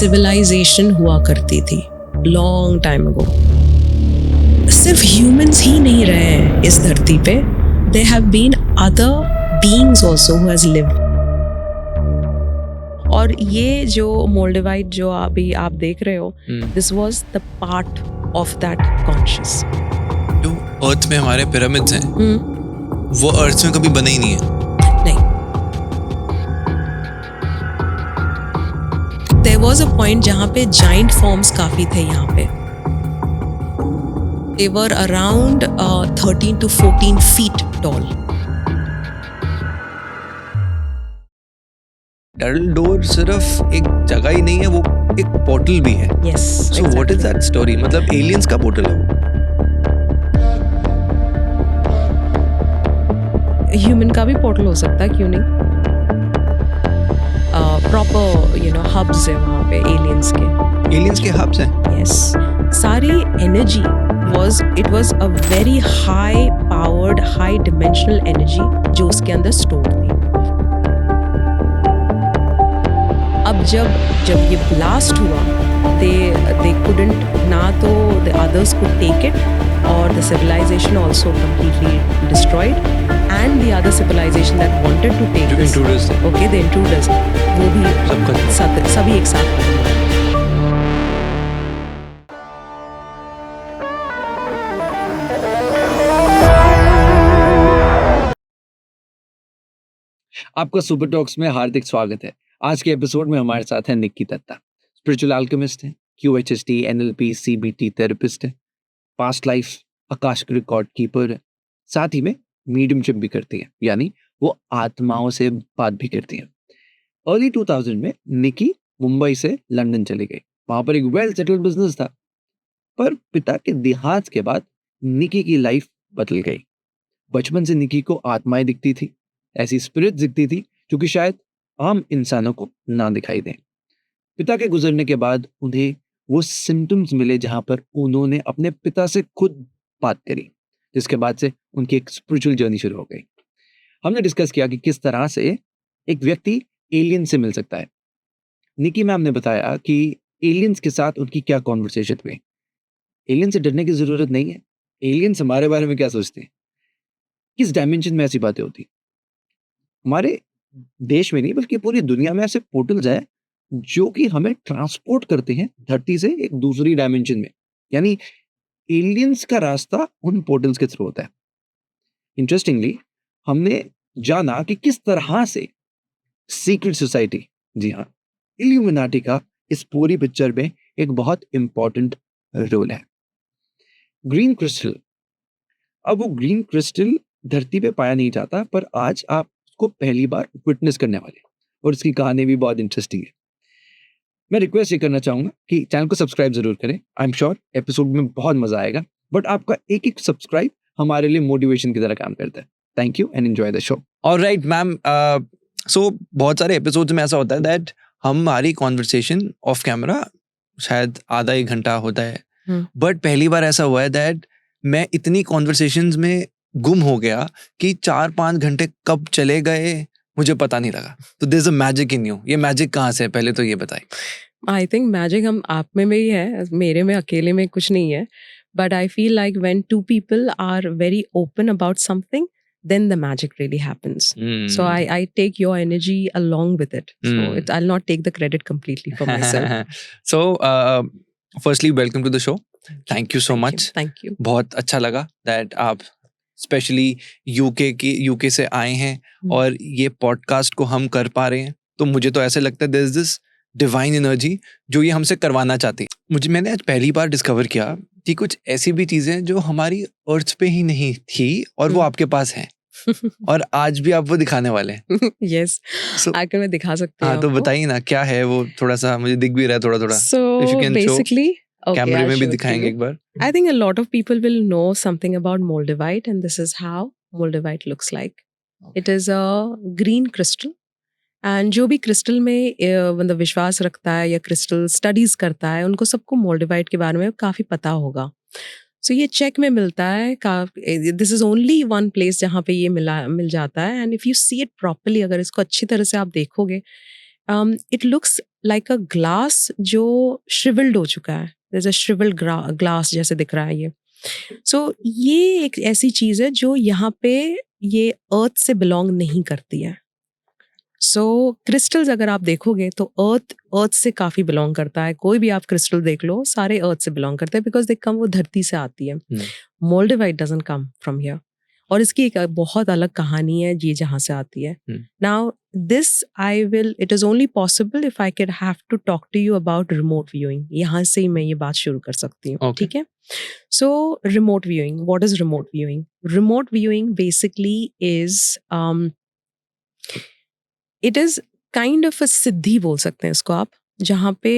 Civilisation हुआ करती थी लॉन्ग टाइम अगो। सिर्फ ह्यूमंस ही नहीं रहे हैं इस धरती पे, there have been other beings also who has lived. और ये जो मोल्डिवाइट जो अभी आप देख रहे हो, this was the part of that conscious. जो अर्थ में हमारे पिरामिड्स हैं, वो अर्थ में कभी बने ही नहीं है। नहीं, देयर वाज अ पॉइंट जहाँ पे जाइंट फॉर्म्स काफी थे यहाँ पे। They were around 13 to 14 feet tall. Tunnel door सिर्फ एक जगह ही नहीं है, वो एक पोर्टल भी है। Yes. So what is that story? मतलब एलियंस का पोर्टल है वो? ह्यूमन का भी पोर्टल हो सकता है, क्यों नहीं? प्रॉपर हब्स है वहाँ पे एलियंस के। एलियंस के हब्स हैं? Yes. सारी energy was a very high powered, high dimensional energy जो उसके अंदर स्टोर थी। अब जब ये ब्लास्ट हुआ, they couldn't, ना तो the others could take it, or the civilization also completely destroyed, and the other civilization that wanted to take जो this, intruders थे, okay, the intruders, वो भी सभी एक साथ खत्म हुए। आपका सुपर टॉक्स में हार्दिक स्वागत है। आज के एपिसोड में हमारे साथ है निक्की दत्ता। स्पिरिचुअल अल्केमिस्ट है, QHST, NLP, CBT थेरेपिस्ट है, past life Akashic record keeper है, साथ ही में मीडियमशिप भी करती है, यानी वो आत्माओं से बात भी करती है। अर्ली 2000 में निक्की मुंबई से लंदन चली गई। वहां पर एक वेल सेटल्ड बिजनेस था, पर पिता के देहांत के बाद निक्की की लाइफ बदल गई। बचपन से निक्की को आत्माएं दिखती थी, ऐसी स्पिरिट दिखती थी जो कि शायद आम इंसानों को ना दिखाई दें। पिता के गुजरने के बाद उन्हें वो सिम्टम्स मिले जहां पर उन्होंने अपने पिता से खुद बात करी, जिसके बाद से उनकी एक स्पिरिचुअल जर्नी शुरू हो गई। हमने डिस्कस किया कि किस तरह से एक व्यक्ति एलियन से मिल सकता है। निकी मैम ने बताया कि एलियंस के साथ उनकी क्या कॉन्वर्सेशन हुई। एलियन से डरने की जरूरत नहीं है। एलियंस हमारे बारे में क्या सोचते हैं, किस डायमेंशन में ऐसी बातें होती। हमारे देश में नहीं बल्कि पूरी दुनिया में ऐसे पोर्टल्स हैं जो कि हमें ट्रांसपोर्ट करते हैं धरती से एक दूसरी डायमेंशन में, यानी एलियंस का रास्ता उन पोर्टल्स के थ्रू होता है। इंटरेस्टिंगली हमने जाना कि किस तरह से सीक्रेट सोसाइटी, जी हाँ, इल्यूमिनाटी का इस पूरी पिक्चर में एक बहुत इंपॉर्टेंट रोल है। ग्रीन क्रिस्टल, अब वो ग्रीन क्रिस्टल धरती पे पाया नहीं जाता, पर आज आप को पहली बार विटनेस करने वाले, और इसकी कहानी भी बहुत इंटरेस्टिंग है। मैं रिक्वेस्ट ये करना चाहूंगा कि चैनल को सब्सक्राइब जरूर करें। आई एम श्योर एपिसोड में बहुत मजा आएगा, बट आपका एक एक सब्सक्राइब हमारे लिए मोटिवेशन की तरह काम करता है। Thank you and enjoy the show. Alright ma'am, so बहुत सारे एपिसोड्स में ऐसा होता है दैट हमारी कॉन्वर्सेशन ऑफ कैमरा शायद आधा एक घंटा होता है, बट पहली बार ऐसा हुआ है दैट मैं इतनी कॉन्वर्सेशंस में गुम हो गया कि 4-5 घंटे कब चले गए मुझे पता नहीं लगा। तो there is a magic in you. ये मैजिक कहाँ से है, पहले तो ये बताइए। आई थिंक मैजिक हम आप में ही है, मेरे में अकेले में कुछ नहीं है। But I feel like when two people are very open about something, then the magic really happens. So I take your energy along with it. So I'll not take the credit completely for myself. So firstly welcome to the show. Thank you so much. Thank you. बहुत अच्छा लगा that आप specially UK से आए हैं और ये podcast को हम कर पा रहे हैं। तो मुझे तो ऐसे लगता है there is this divine energy जो ये हमसे करवाना चाहती है। मैंने आज पहली बार डिस्कवर किया कि कुछ ऐसी भी चीजें जो हमारी अर्थ पे ही नहीं थी और वो आपके पास हैं और आज भी आप वो दिखाने वाले हैं। Yes, आकर मैं दिखा सकती हूँ। हाँ, तो बताइए ना क्या है वो, थोड़ा सा मुझे दिख भी रहा है थोड़ा। So basically, okay, कैमरे में भी I'll show it to दिखाएंगे you. एक बार। I think a lot of people will know something about Moldavite, and this is how Moldavite looks like. It is a green crystal, and जो भी crystal में मतलब विश्वास रखता है या क्रिस्टल स्टडीज करता है, उनको सबको मोल्डिवाइट के बारे में काफी पता होगा। सो ये चेक में मिलता है, this is only one place जहाँ पे ये मिल जाता है। And if you see it properly, अगर इसको अच्छी तरह से आप देखोगे, it looks like a glass जो श्रिवल्ड हो चुका है. there's a shriveled ग्लास जैसे दिख रहा है ये. सो ये एक ऐसी चीज है जो यहाँ पे ये अर्थ से बिलोंग नहीं करती है. सो क्रिस्टल्स अगर आप देखोगे तो अर्थ से काफी बिलोंग करता है. कोई भी आप क्रिस्टल देख लो सारे अर्थ से बिलोंग करते हैं बिकॉज दे कम वो धरती से आती है. मोल्डिवाइट डजंट कम फ्रॉम हियर. और इसकी एक बहुत अलग कहानी है ये जहाँ से आती है. Now this it is only possible if I can have to talk to you about remote viewing. यहाँ से ही मैं ये बात शुरू कर सकती हूँ. Okay. ठीक है. So remote viewing, what is remote viewing? Remote viewing basically is it is kind of a सिद्धि बोल सकते हैं इसको आप, जहाँ पे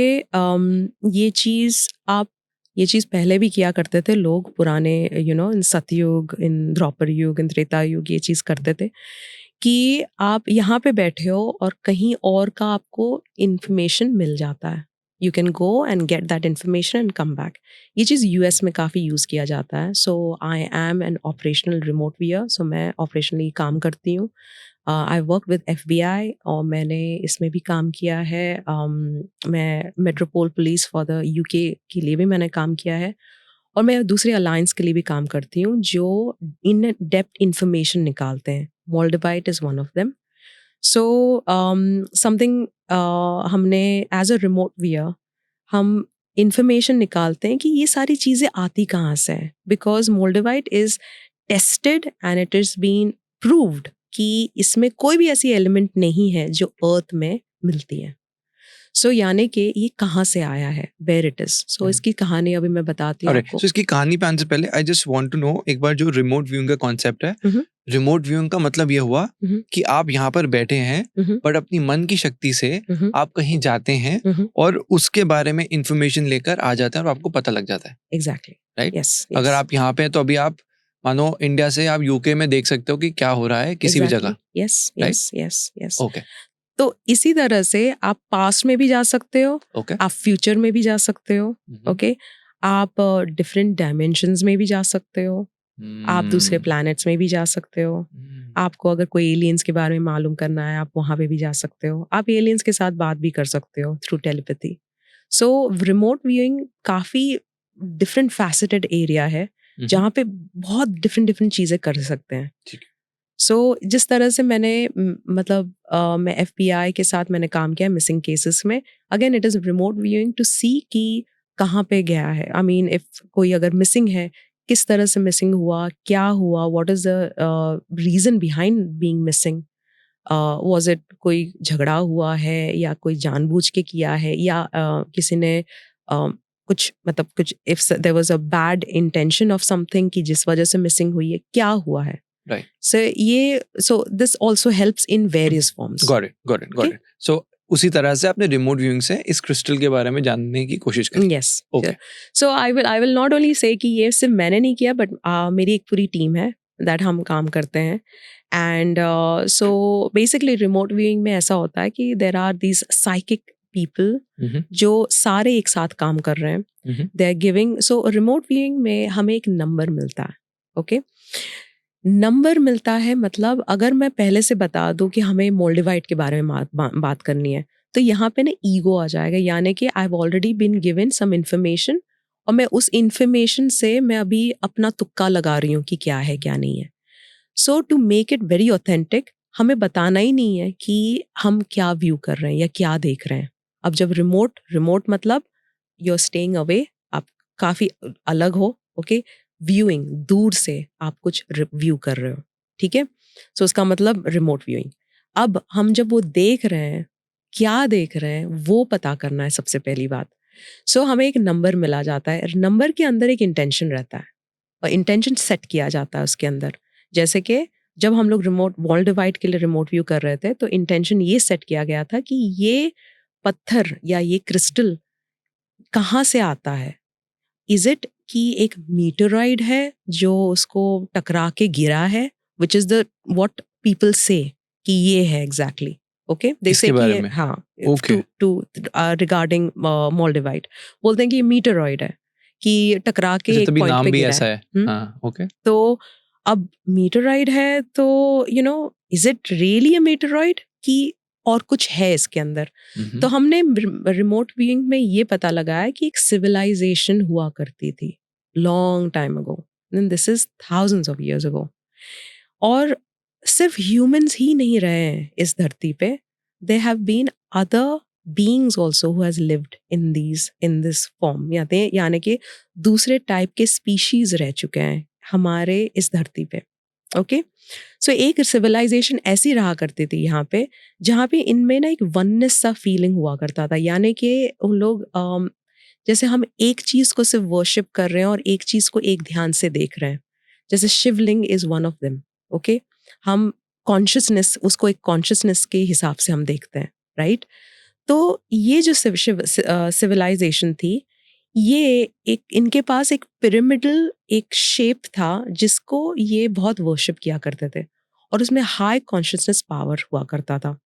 ये चीज पहले भी किया करते थे लोग पुराने, इन सतयुग, इन द्वापर युग, इन त्रेता युग ये चीज करते थे कि आप यहाँ पे बैठे हो और कहीं और का आपको इंफॉर्मेशन मिल जाता है. You can go and get that information and come back. ये चीज़ यूएस में काफ़ी यूज़ किया जाता है. So I am an operational remote viewer. So मैं ऑपरेशनली काम करती हूँ. आई वर्क विद FBI और मैंने इसमें भी काम किया है. मैं Metropole police for the UK के लिए भी मैंने काम किया है. और मैं दूसरे अलायंस के लिए भी काम करती हूँ जो इन डेप्थ इंफॉर्मेशन निकालते हैं. Moldavite is one of them. So something हमने एज अ रिमोट व्यूअर हम इंफॉर्मेशन निकालते हैं कि ये सारी चीज़ें आती कहाँ से हैं. Because moldavite is tested and it is been proved कि इसमें कोई भी ऐसी एलिमेंट नहीं है जो अर्थ में मिलती है. सो यानी कि ये कहाँ से आया है, वेयर इट इज. सो इसकी कहानी अभी मैं बताती हूँ आपको. सो इसकी कहानी पे आने से पहले I just want to know एक बार जो रिमोट व्यूइंग का कॉन्सेप्ट है. रिमोट व्यूइंग का मतलब ये हुआ कि आप यहाँ पर बैठे हैं बट अपनी मन की शक्ति से आप कहीं जाते हैं और उसके बारे में इंफॉर्मेशन लेकर आ जाते हैं और आपको पता लग जाता है. एग्जैक्टली. राइट. यस. अगर आप यहाँ पे हैं तो अभी आप मानो इंडिया से आप यूके में देख सकते हो कि क्या हो रहा है किसी भी जगह. Yes yes yes yes. Okay. तो इसी तरह से आप पास्ट में भी जा सकते हो. ओके. आप फ्यूचर में भी जा सकते हो. ओके. आप डिफरेंट डायमेंशंस में भी जा सकते हो. आप दूसरे प्लैनेट्स में भी जा सकते हो. आपको अगर कोई एलियंस के बारे में मालूम करना है आप वहां पे भी जा सकते हो. आप एलियंस के साथ बात भी कर सकते हो थ्रू टेलीपैथी. सो रिमोट व्यूइंग काफी डिफरेंट फैसेटेड एरिया है जहाँ पे बहुत डिफरेंट चीजें कर सकते हैं. सो जिस तरह से मैंने मैं FBI के साथ मैंने काम किया मिसिंग केसेस में. Again it is remote viewing to see कि कहाँ पे गया है. आई मीन इफ कोई अगर मिसिंग है, किस तरह से मिसिंग हुआ, क्या हुआ, what is the reason behind being missing. Was it कोई झगड़ा हुआ है या कोई जानबूझ के किया है या किसी ने कुछ if there was a bad intention of something कि जिस वजह से मिसिंग हुई है, क्या हुआ है. Right. So this also helps in various forms. Got it. So उसी तरह से आपने रिमोट व्यूइंग से इस क्रिस्टल के बारे में जानने की कोशिश की. Yes. Okay. So I will not only say कि ये सिर्फ मैंने नहीं किया but मेरी एक पूरी टीम है that हम काम करते हैं. And so basically remote viewing में ऐसा होता है कि there are these psychic people जो सारे एक साथ काम कर रहे हैं. They are giving. So remote viewing में हमें एक नंबर मिलता है. Okay. नंबर मिलता है मतलब अगर मैं पहले से बता दूं कि हमें मोल्डिवाइट के बारे में बात करनी है तो यहाँ पे ना ईगो आ जाएगा. यानी कि I have already been given some information और मैं उस इन्फॉर्मेशन से मैं अभी अपना तुक्का लगा रही हूँ कि क्या है क्या नहीं है. So to make it very authentic हमें बताना ही नहीं है कि हम क्या व्यू कर रहे हैं या क्या देख रहे हैं. अब जब रिमोट मतलब यू आर स्टेइंग अवे, आप काफ़ी अलग हो. ओके. व्यूइंग, दूर से आप कुछ व्यू कर रहे हो. ठीक है. सो उसका मतलब रिमोट व्यूइंग. अब हम जब वो देख रहे हैं, क्या देख रहे हैं वो पता करना है सबसे पहली बात. सो हमें एक नंबर मिला जाता है. नंबर के अंदर एक इंटेंशन रहता है और इंटेंशन सेट किया जाता है उसके अंदर. जैसे कि जब हम लोग रिमोट मोल्डिवाइट के लिए रिमोट व्यू कर रहे थे तो इंटेंशन ये सेट किया गया था कि ये पत्थर या ये क्रिस्टल कहाँ से आता है. इज इट कि एक मीटरॉइड है जो उसको टकरा के गिरा है, which is the what people से कि ये है एग्जैक्टली. ओके. दे से कि हाँ टू रिगार्डिंग मोल्डिवाइट बोलते हैं कि ये मीटरॉइड है कि टकरा के एक पॉइंट पे गिरा है. हाँ, ओके. तो अब मीटरॉइड है तो इज इट रियली अ मीटरॉइड कि और कुछ है इसके अंदर। हम्म। तो हमने रिमोट व्यूइंग में ये पता लगाया कि एक सिविलाइजेशन हुआ करती थी long time ago, and this is thousands of years ago. और सिर्फ ह्यूमंस ही नहीं रहे हैं इस धरती पे, they have been other beings also who has lived in this form, यानी कि दूसरे टाइप के स्पीशीज रह चुके हैं हमारे इस धरती पे। ओके, सो एक सिविलाइजेशन ऐसी रहा करती थी यहाँ पे जहाँ पे इनमें ना एक वननेस सा फीलिंग हुआ करता था, यानी कि उन लोग जैसे हम एक चीज को सिर्फ वर्शिप कर रहे हैं और एक चीज को एक ध्यान से देख रहे हैं, जैसे Shivling is one of them. Okay, हम कॉन्शियसनेस, उसको एक कॉन्शियसनेस के हिसाब से हम देखते हैं, राइट? तो ये जो सिविलाइजेशन थी, ये एक इनके पास एक पिरामिडल एक शेप था जिसको ये बहुत वर्शिप किया करते थे, और उसमें हाई कॉन्शियसनेस पावर हुआ करता था।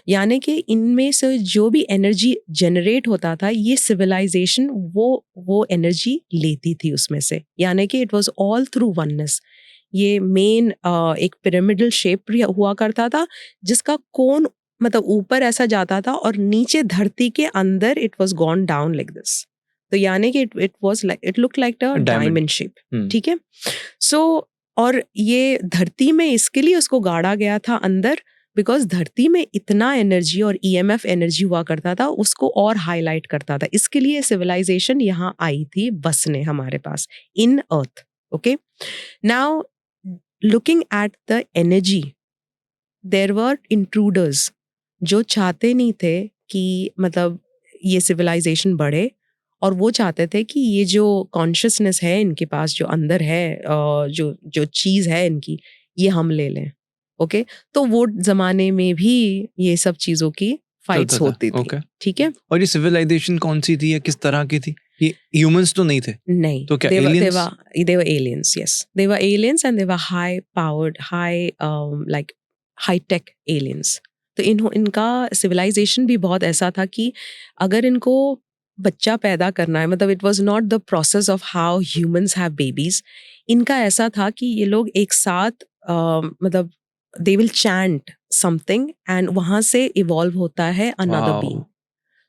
यानी कि इनमें से जो भी एनर्जी जनरेट होता था, ये सिविलाइजेशन वो एनर्जी लेती थी उसमें से, यानी कि it was all through oneness. ये मेन एक पिरामिडल शेप हुआ करता था जिसका कोन मतलब ऊपर ऐसा जाता था और नीचे धरती के अंदर it was gone down like this. तो यानी कि it was like, it look like a diamond shape. ठीक है, सो और ये धरती में इसके लिए उसको गाड़ा गया था अंदर, बिकॉज धरती में इतना एनर्जी और ईएमएफ एनर्जी हुआ करता था, उसको और हाईलाइट करता था। इसके लिए सिविलाइजेशन यहाँ आई थी बसने हमारे पास in earth. Okay, now looking at the energy, there were intruders जो चाहते नहीं थे कि मतलब ये सिविलाइजेशन बढ़े, और वो चाहते थे कि ये जो कॉन्शियसनेस है इनके पास, जो अंदर है, जो जो चीज़ है इनकी, ये हम ले लें। ओके, तो वो जमाने में भी ये सब चीज़ों की फाइट्स चलता था, होती थी। ओके। ठीक है, और ये सिविलाइजेशन कौन सी थी या किस तरह की थी? ये ह्यूमंस तो नहीं थे? नहीं, तो क्या they aliens? were aliens, yes, they were aliens and they were high powered, like high tech aliens. तो इनका सिविलाइजेशन भी बहुत ऐसा था कि अगर इनको बच्चा पैदा करना है, मतलब it was not the process of how humans have babies. इनका ऐसा था कि ये लोग एक साथ मतलब they will chant something and वहां से इवॉल्व होता है another Wow. Being.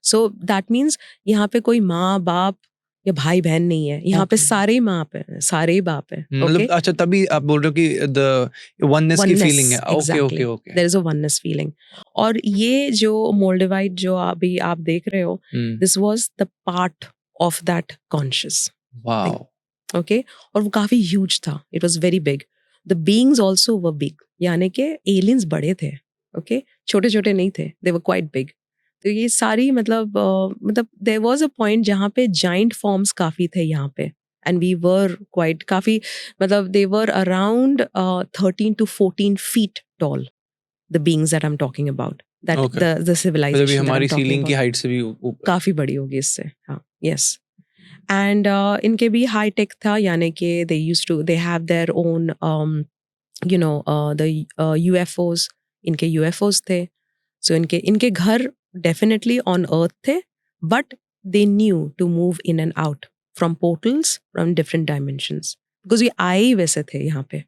So that means यहाँ पे कोई माँ बाप या भाई बहन नहीं है, यहाँ पे Okay. सारे ही माँ पे सारे ही बाप है। मतलब अच्छा, तभी आप बोल रहे हो कि द वननेस की फीलिंग है। Okay okay okay. There is a oneness feeling. और ये जो मोल्डिवाइट जो अभी आप देख रहे हो, this was the part of that conscious. Wow. Okay, और वो काफी ह्यूज था, it was very big. The beings also were big, यानी कि एलियंस बड़े थे। ओके, छोटे छोटे नहीं थे, दे वर क्वाइट बिग। तो ये सारी मतलब देयर वाज अ पॉइंट जहाँ पे जाइंट फॉर्म्स काफी थे यहाँ पे, एंड वी वर क्वाइट काफी, मतलब दे were around 13 to 14 feet tall, the beings that I'm talking about, that Okay. the मतलब ये civilization that हमारी I'm talking सीलिंग की about हाइट से भी ऊपर। काफी बड़ी होगी इससे। हाँ, यस। एंड इनके भी हाई टेक था, यानी कि they have their own the UFOs, इनके यूएफओज थे। सो इनके घर डेफिनेटली ऑन अर्थ थे, but they knew to move in and out from portals from different dimensions, because ये आए ही वैसे थे यहाँ पे,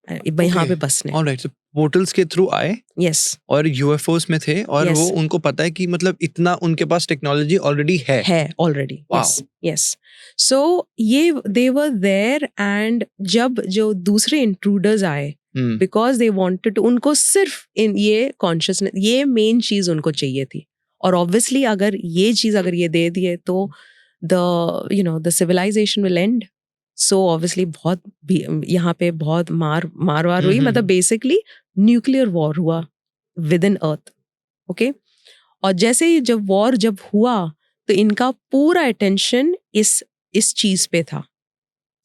यहाँ पे बसने। ऑलराइट, सो पोर्टल्स के थ्रू आए यस, और यूएफओस में थे, और Yes. वो उनको पता है कि मतलब इतना उनके पास टेक्नोलॉजी ऑलरेडी है already. Wow. Yes yes. So ये दे वर देयर, एंड जब जो दूसरे इंट्रूडर्स आए, बिकॉज दे वांटेड टू, उनको सिर्फ इन ये कॉन्शियसनेस, ये मेन चीज उनको चाहिए थी। और ऑब्वियसली अगर ये चीज अगर ये दे दिए तो the civilization will end. So obviously बहुत यहाँ पे बहुत मार वार हुई, मतलब बेसिकली न्यूक्लियर वॉर हुआ विद इन अर्थ। ओके, और जैसे ही जब वॉर जब हुआ तो इनका पूरा अटेंशन इस चीज पे था।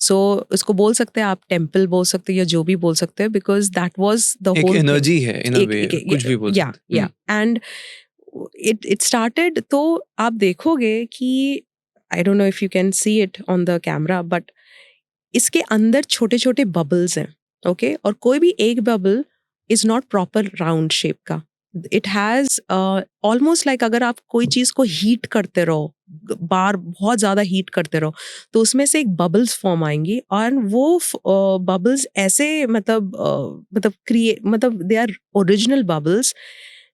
सो इसको बोल सकते हैं आप टेम्पल बोल सकते हैं या जो भी बोल सकते हैं, बिकॉज दैट वाज द एक होल एनर्जी है इन अ वे, कुछ भी बोल सकते हैं। And it started. तो आप देखोगे कि आई don't know if you can see it on the camera, but इसके अंदर छोटे छोटे बबल्स हैं। ओके, और कोई भी एक bubble is not proper round shape का, इट हैज ऑलमोस्ट लाइक, अगर आप कोई चीज को हीट करते रहो, बार बहुत ज्यादा हीट करते रहो, तो उसमें से एक बबल्स फॉर्म आएंगी, और वो बबल्स ऐसे मतलब क्रिएट, मतलब दे आर ओरिजिनल बबल्स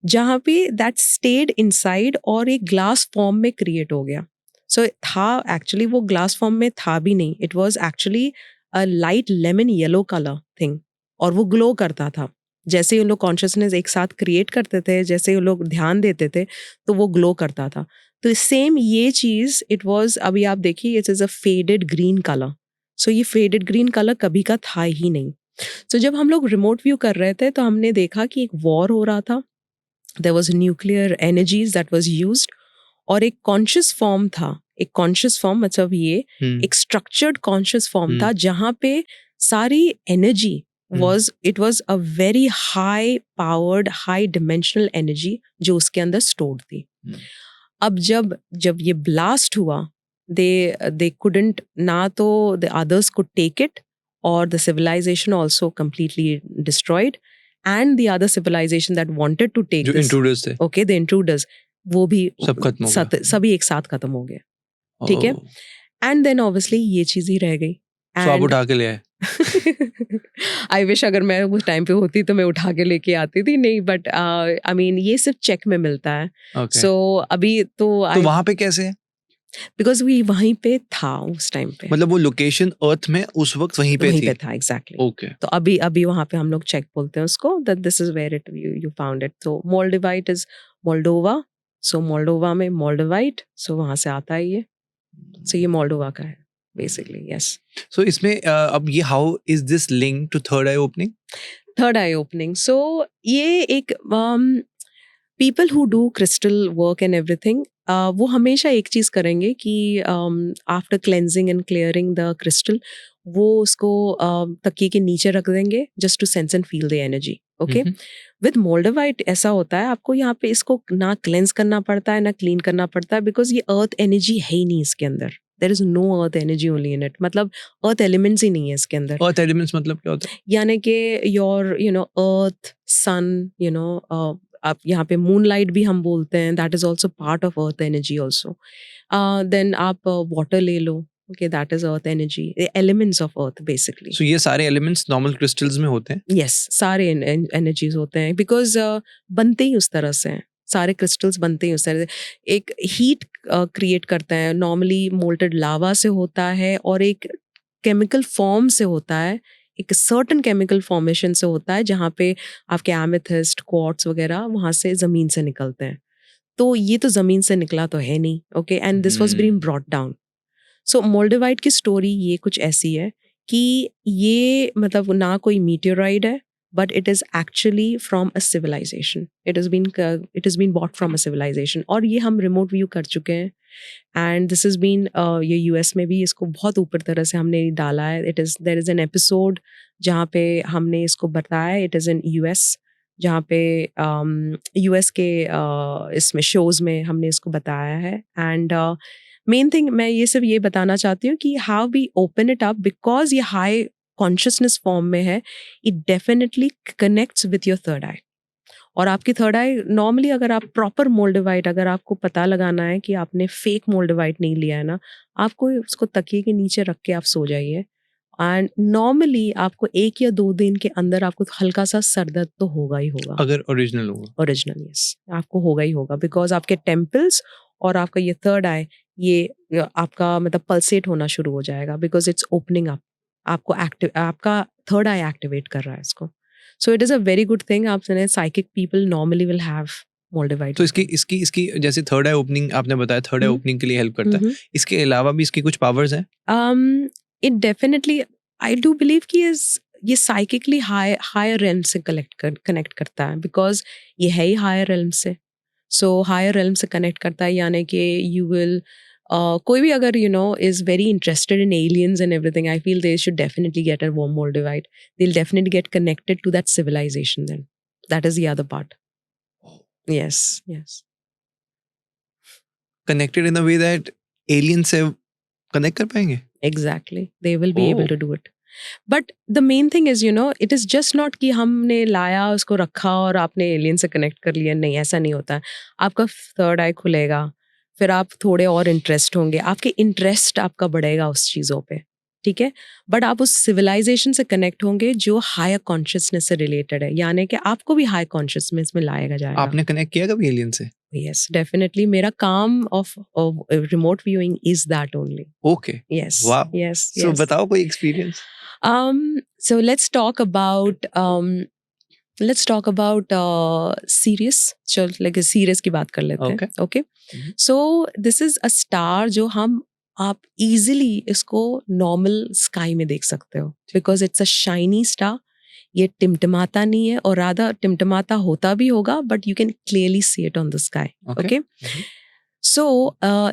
जहाँ पे दैट स्टेड इनसाइड और एक ग्लास फॉर्म में क्रिएट हो गया. सो था एक्चुअली वो ग्लास फॉर्म में था भी नहीं, it was actually a light lemon yellow colour thing, और वो ग्लो करता था. जैसे ही उन लोग कॉन्शियसनेस एक साथ क्रिएट करते थे, जैसे ही उन लोग ध्यान देते थे, तो वो ग्लो करता था. तो सेम ये चीज इट वाज, अभी आप देखिए it is a faded green colour. So ये फेडेड ग्रीन कलर कभी का था ही नहीं. सो जब हम लोग रिमोट व्यू कर रहे थे तो हमने देखा कि एक वॉर हो रहा था. There was nuclear energies that was used, और एक कॉन्शियस फॉर्म था. एक कॉन्शियस फॉर्म मतलब ये एक स्ट्रक्चर्ड कॉन्शियस फॉर्म था जहाँ पे सारी energy it was a very high powered high dimensional energy जो उसके अंदर स्टोर्ड थी. अब जब ये ब्लास्ट हुआ, दे कुडंट, ना तो the others could take it, और the civilisation also completely destroyed, and the other civilisation that wanted to take जो दिस, इंट्रूडर्स थे ओके, द इंट्रूडर्स, वो भी सब खत्म हो गया. सभी एक साथ खत्म हो गए. ठीक है. एंड देन ऑब्वियसली ये चीज ही रह गई. सो आप उठा के ले आए. आई विश अगर मैं उस टाइम पे होती तो मैं उठा के लेके आती थी. नहीं, बट आई मीन ये सिर्फ चेक में मिलता है. Okay. सो अभी तो वहां पे कैसे है? बिकॉज वी वहीं पे था उस टाइम पे. मतलब वो लोकेशन अर्थ में उस वक्त वहीं पे वहीं थी. पे था एग्जैक्टली. ओके. तो अभी वहां पे हम लोग चेक बोलते हैं उसको, that this is where it you found it. तो moldavite is Moldova. So Moldova में मोल्डिवाइट, सो वहां से आता है ये. सो ये मोल्डोवा का है बेसिकली. यस. सो इसमें अब ये how is this link to third eye opening? Third eye opening, so ये एक people who do crystal work and everything, वो हमेशा एक चीज करेंगे कि after cleansing and clearing the crystal, वो उसको तकिए के नीचे रख देंगे just to sense and feel the energy. Okay. With moldavite ऐसा होता है, आपको यहाँ पे इसको ना क्लेंस करना पड़ता है ना क्लीन करना पड़ता है, बिकॉज ये अर्थ एनर्जी है ही नहीं इसके अंदर. There is no earth energy only in it. मतलब अर्थ एलिमेंट्स ही नहीं है इसके अंदर. अर्थ एलिमेंट्स मतलब क्या होता है? यानी कि योर अर्थ, सन, आप यहाँ पे मूनलाइट भी हम बोलते हैं, that is also part of earth energy also. Then आप वाटर ले लो, okay, that is earth energy, elements of earth basically. So ये सारे एलिमेंट्स नॉर्मल क्रिस्टल्स में होते हैं? यस, सारे एनर्जीज होते हैं, बिकॉज बनते ही उस तरह से हैं. सारे क्रिस्टल्स बनते ही उस तरह से. एक हीट क्रिएट करते हैं, नॉर्मली मोल्टेड लावा से होता है, और एक केमिकल फॉर्म से होता है, एक सर्टन केमिकल फॉर्मेशन से होता है, जहाँ पे आपके एमेथिस्ट, क्वार्ट्स वगैरह वहाँ से ज़मीन से निकलते हैं. तो ये तो ज़मीन से निकला तो है नहीं. Okay. And this was being brought down. So moldavite की स्टोरी ये कुछ ऐसी है कि ये मतलब ना कोई मीटियोराइड है, but it is actually from a civilization. It has been bought from a civilization. और ये हम remote view कर चुके हैं. And this has been ये US में भी इसको बहुत ऊपर तरह से हमने डाला है. There is an episode जहाँ पे हमने इसको बताया. It is in US, जहाँ पे US के इसमें shows में हमने इसको बताया है. And main thing मैं ये सिर्फ ये बताना चाहती हूँ कि how we open it up, because ये high कॉन्शियसनेस फॉर्म में है, it definitely connects with your third eye. और आपकी थर्ड आई नॉर्मली, अगर आप प्रॉपर मोल्डिवाइट, अगर आपको पता लगाना है कि आपने फेक मोल्डिवाइट नहीं लिया है ना, आपको उसको तकिए के नीचे रख के आप सो जाइए. एंड नॉर्मली आपको 1 या 2 दिन के अंदर आपको हल्का सा सर दर्द तो होगा ही होगा. अगर ओरिजिनल होगा. ओरिजिनल, यस, आपको होगा ही होगा, बिकॉज आपके टेम्पल्स और आपका ये थर्ड आई, ये आपका मतलब पल्सेट होना शुरू हो जाएगा, बिकॉज इट्स ओपनिंग अप. आपका थर्ड आई एक्टिवेट कर रहा है इसको. So it is a very good thing. आप सुने psychic people normally will have moldavite. तो इसकी जैसे थर्ड आई ओपनिंग आपने बताया, थर्ड आई ओपनिंग के लिए हेल्प करता है. इसके अलावा भी इसकी कुछ पावर्स हैं? It definitely, I do believe कि ये साइकिकली हायर रेल्म से कनेक्ट करता है, बिकॉज ये है ही हायर रेल्म से. सो हायर रेल्म से कनेक्ट करता है, यानी कि यू विल कोई भी अगर is very interested in aliens and everything, I feel they should definitely get a warm moldavite. They'll definitely get connected to that civilization then. That is the other part. Yes. Connected in a way that aliens से connect कर पाएंगे? Exactly. They will be able to do it. But the main thing is, it is just not कि हमने लाया, उसको रखा और आपने alien से connect कर लिया. नहीं, ऐसा नहीं होता है. आपका third eye खुलेगा, फिर आप थोड़े और इंटरेस्ट होंगे, आपके इंटरेस्ट आपका बढ़ेगा उस चीज़ों पे. ठीक है, बट आप उस सिविलाइजेशन से कनेक्ट होंगे जो हायर कॉन्शियसनेस से रिलेटेड है, यानी कि आपको भी हाई कॉन्शियसनेस में लाया जाएगा। आपने कनेक्ट किया कभी एलियन से? यस, डेफिनेटली मेरा काम of remote viewing is that only. Okay, yes वाह। Yes so yes. बताओ कोई experience. So let's talk about Sirius. चल like Sirius की बात कर लेते हैं. Okay. So this is a star जो आप easily इसको normal sky में देख सकते हो because it's a shiny star. ये टिमटिमाता नहीं है, और राधा टिमटिमाता होता भी होगा, but you can clearly see it on the sky. Okay. So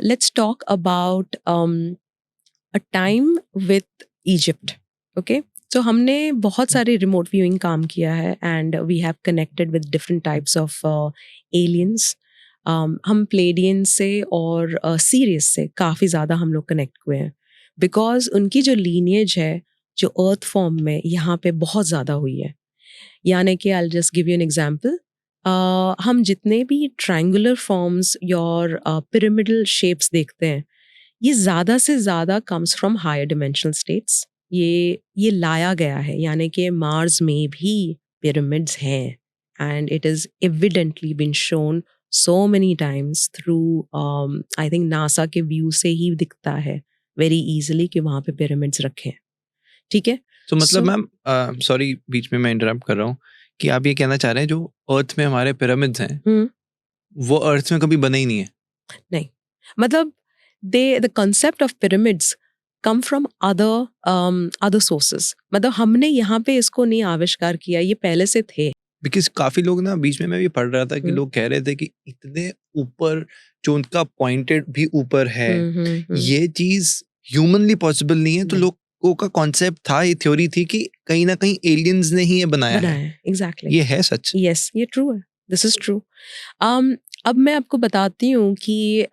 let's talk about a time with Egypt. Okay. So हमने बहुत सारे रिमोट व्यूइंग काम किया है and we have connected with different types of aliens. हम Pleiadian से और serious से काफ़ी ज़्यादा हम लोग कनेक्ट हुए हैं बिकॉज उनकी जो लीनिएज है जो अर्थ फॉर्म में यहाँ पे बहुत ज़्यादा हुई है। यानी कि I just give you an example, हम जितने भी ट्रायंगुलर फॉर्म्स और पिरामिडल शेप्स देखते हैं ये ज़्यादा से ज़्यादा comes from higher dimensional states. ये लाया गया है, यानी कि मार्स में भी पिरामिड्स हैं and it is evidently been shown so many times through I think NASA के व्यू से ही दिखता है वेरी इजीली कि वहाँ पे पिरामिड्स रखे हैं। ठीक है, तो मतलब मैम सॉरी बीच में मैं इंटरप्ट कर रहा हूँ कि आप ये कहना चाह रहे हैं जो अर्थ में हमारे पिरामिड्स हैं वो अर्थ में कभी बने ही नहीं है? नहीं, मतलब the concept of pyramids come from other sources. मतलब हमने यहाँ पे इसको नहीं आविष्कार किया, ये पहले से थे। बिकॉज काफी लोग ना बीच में मैं भी पढ़ रहा था कि लोग कह रहे थे कि इतने ऊपर जो उनका पॉइंटेड भी ऊपर है ये चीज ह्यूमनली पॉसिबल नहीं है, तो लोगों का कॉन्सेप्ट था, ये थ्योरी थी कि कहीं ना कहीं एलियंस ने ही ये बनाया है। एग्जैक्टली, ये है सच? यस, ये ट्रू है, दिस इज ट्रू। अब मैं आपको बताती हूँ कि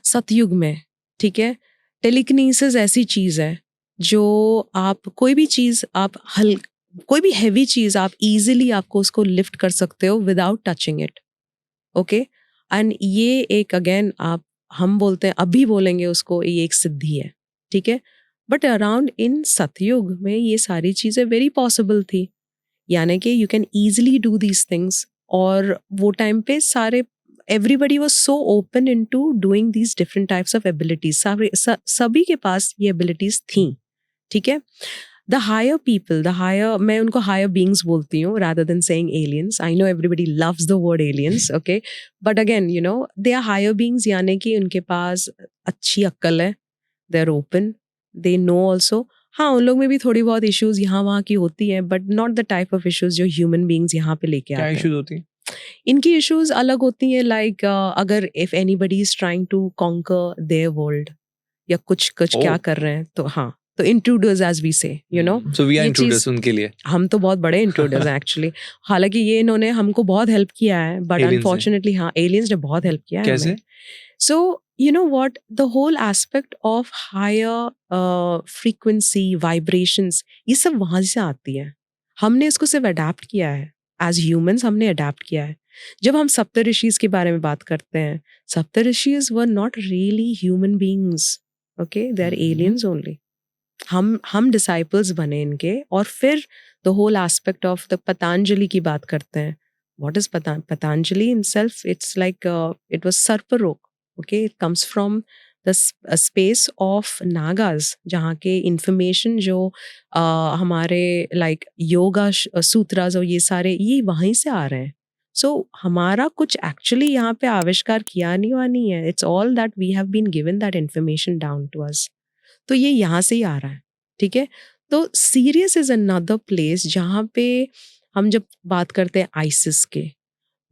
सतयुग में, ठीक है, टेलीकिनेसिस ऐसी चीज है जो आप कोई भी चीज आप कोई भी हैवी चीज आप इजीली आपको उसको लिफ्ट कर सकते हो without touching it. Okay, and ये एक अगेन हम बोलते हैं, अभी बोलेंगे उसको, ये एक सिद्धि है। ठीक है, बट अराउंड इन सतयुग में ये सारी चीजें वेरी पॉसिबल थी, यानी कि you can easily do these things. और वो टाइम पे सारे everybody was so open into doing these different types of abilities. सभी के पास ये abilities थी। ठीक है, the higher people, मैं उनको higher beings बोलती हूँ rather than saying aliens. I know everybody loves the word aliens, okay, but again you know they are higher beings, यानी कि उनके पास अच्छी अक्ल है, they are open, they know also. हाँ, उन लोग में भी थोड़ी बहुत issues यहाँ वहाँ की होती हैं, but not the type of issues जो human beings यहाँ पे लेके आते हैं। क्या issues होती हैं? इनकी इश्यूज अलग होती हैं, लाइक अगर if anybody is trying to conquer their world या कुछ क्या कर रहे हैं, तो हाँ, तो intruders as we say, you know, so we are intruders उनके लिए। हम तो बहुत बड़े इंट्रूडर्स हैं एक्चुअली। हालांकि ये इन्होंने हमको बहुत हेल्प किया है, बट अनफॉर्चुनेटली हाँ, एलियंस ने बहुत हेल्प किया है। कैसे? सो you know what, the whole aspect of higher frequency vibrations, ये सब वहां से आती है। हमने इसको सिर्फ अडेप्ट किया है, एज ह्यूमंस हमने अडेप्ट किया है। जब हम सप्तऋषिज के बारे में बात करते हैं, Saptarishis were not really human beings, okay, they are aliens only. हम डिसाइपल्स बने इनके, और फिर the whole aspect of the Patanjali की बात करते हैं। What is Patanjali himself? It's like it was सर्परोग, okay, it comes from the space of nagas, जहाँ के information जो हमारे like योगा सूत्रास और ये सारे ये वहीं से आ रहे हैं। So हमारा कुछ actually यहाँ पे आविष्कार किया नहीं है, it's all that we have been given that information down to us, तो ये यहाँ से ही आ रहा है। ठीक है, तो सीरियस इज another place जहाँ पे हम जब बात करते हैं आइसिस के,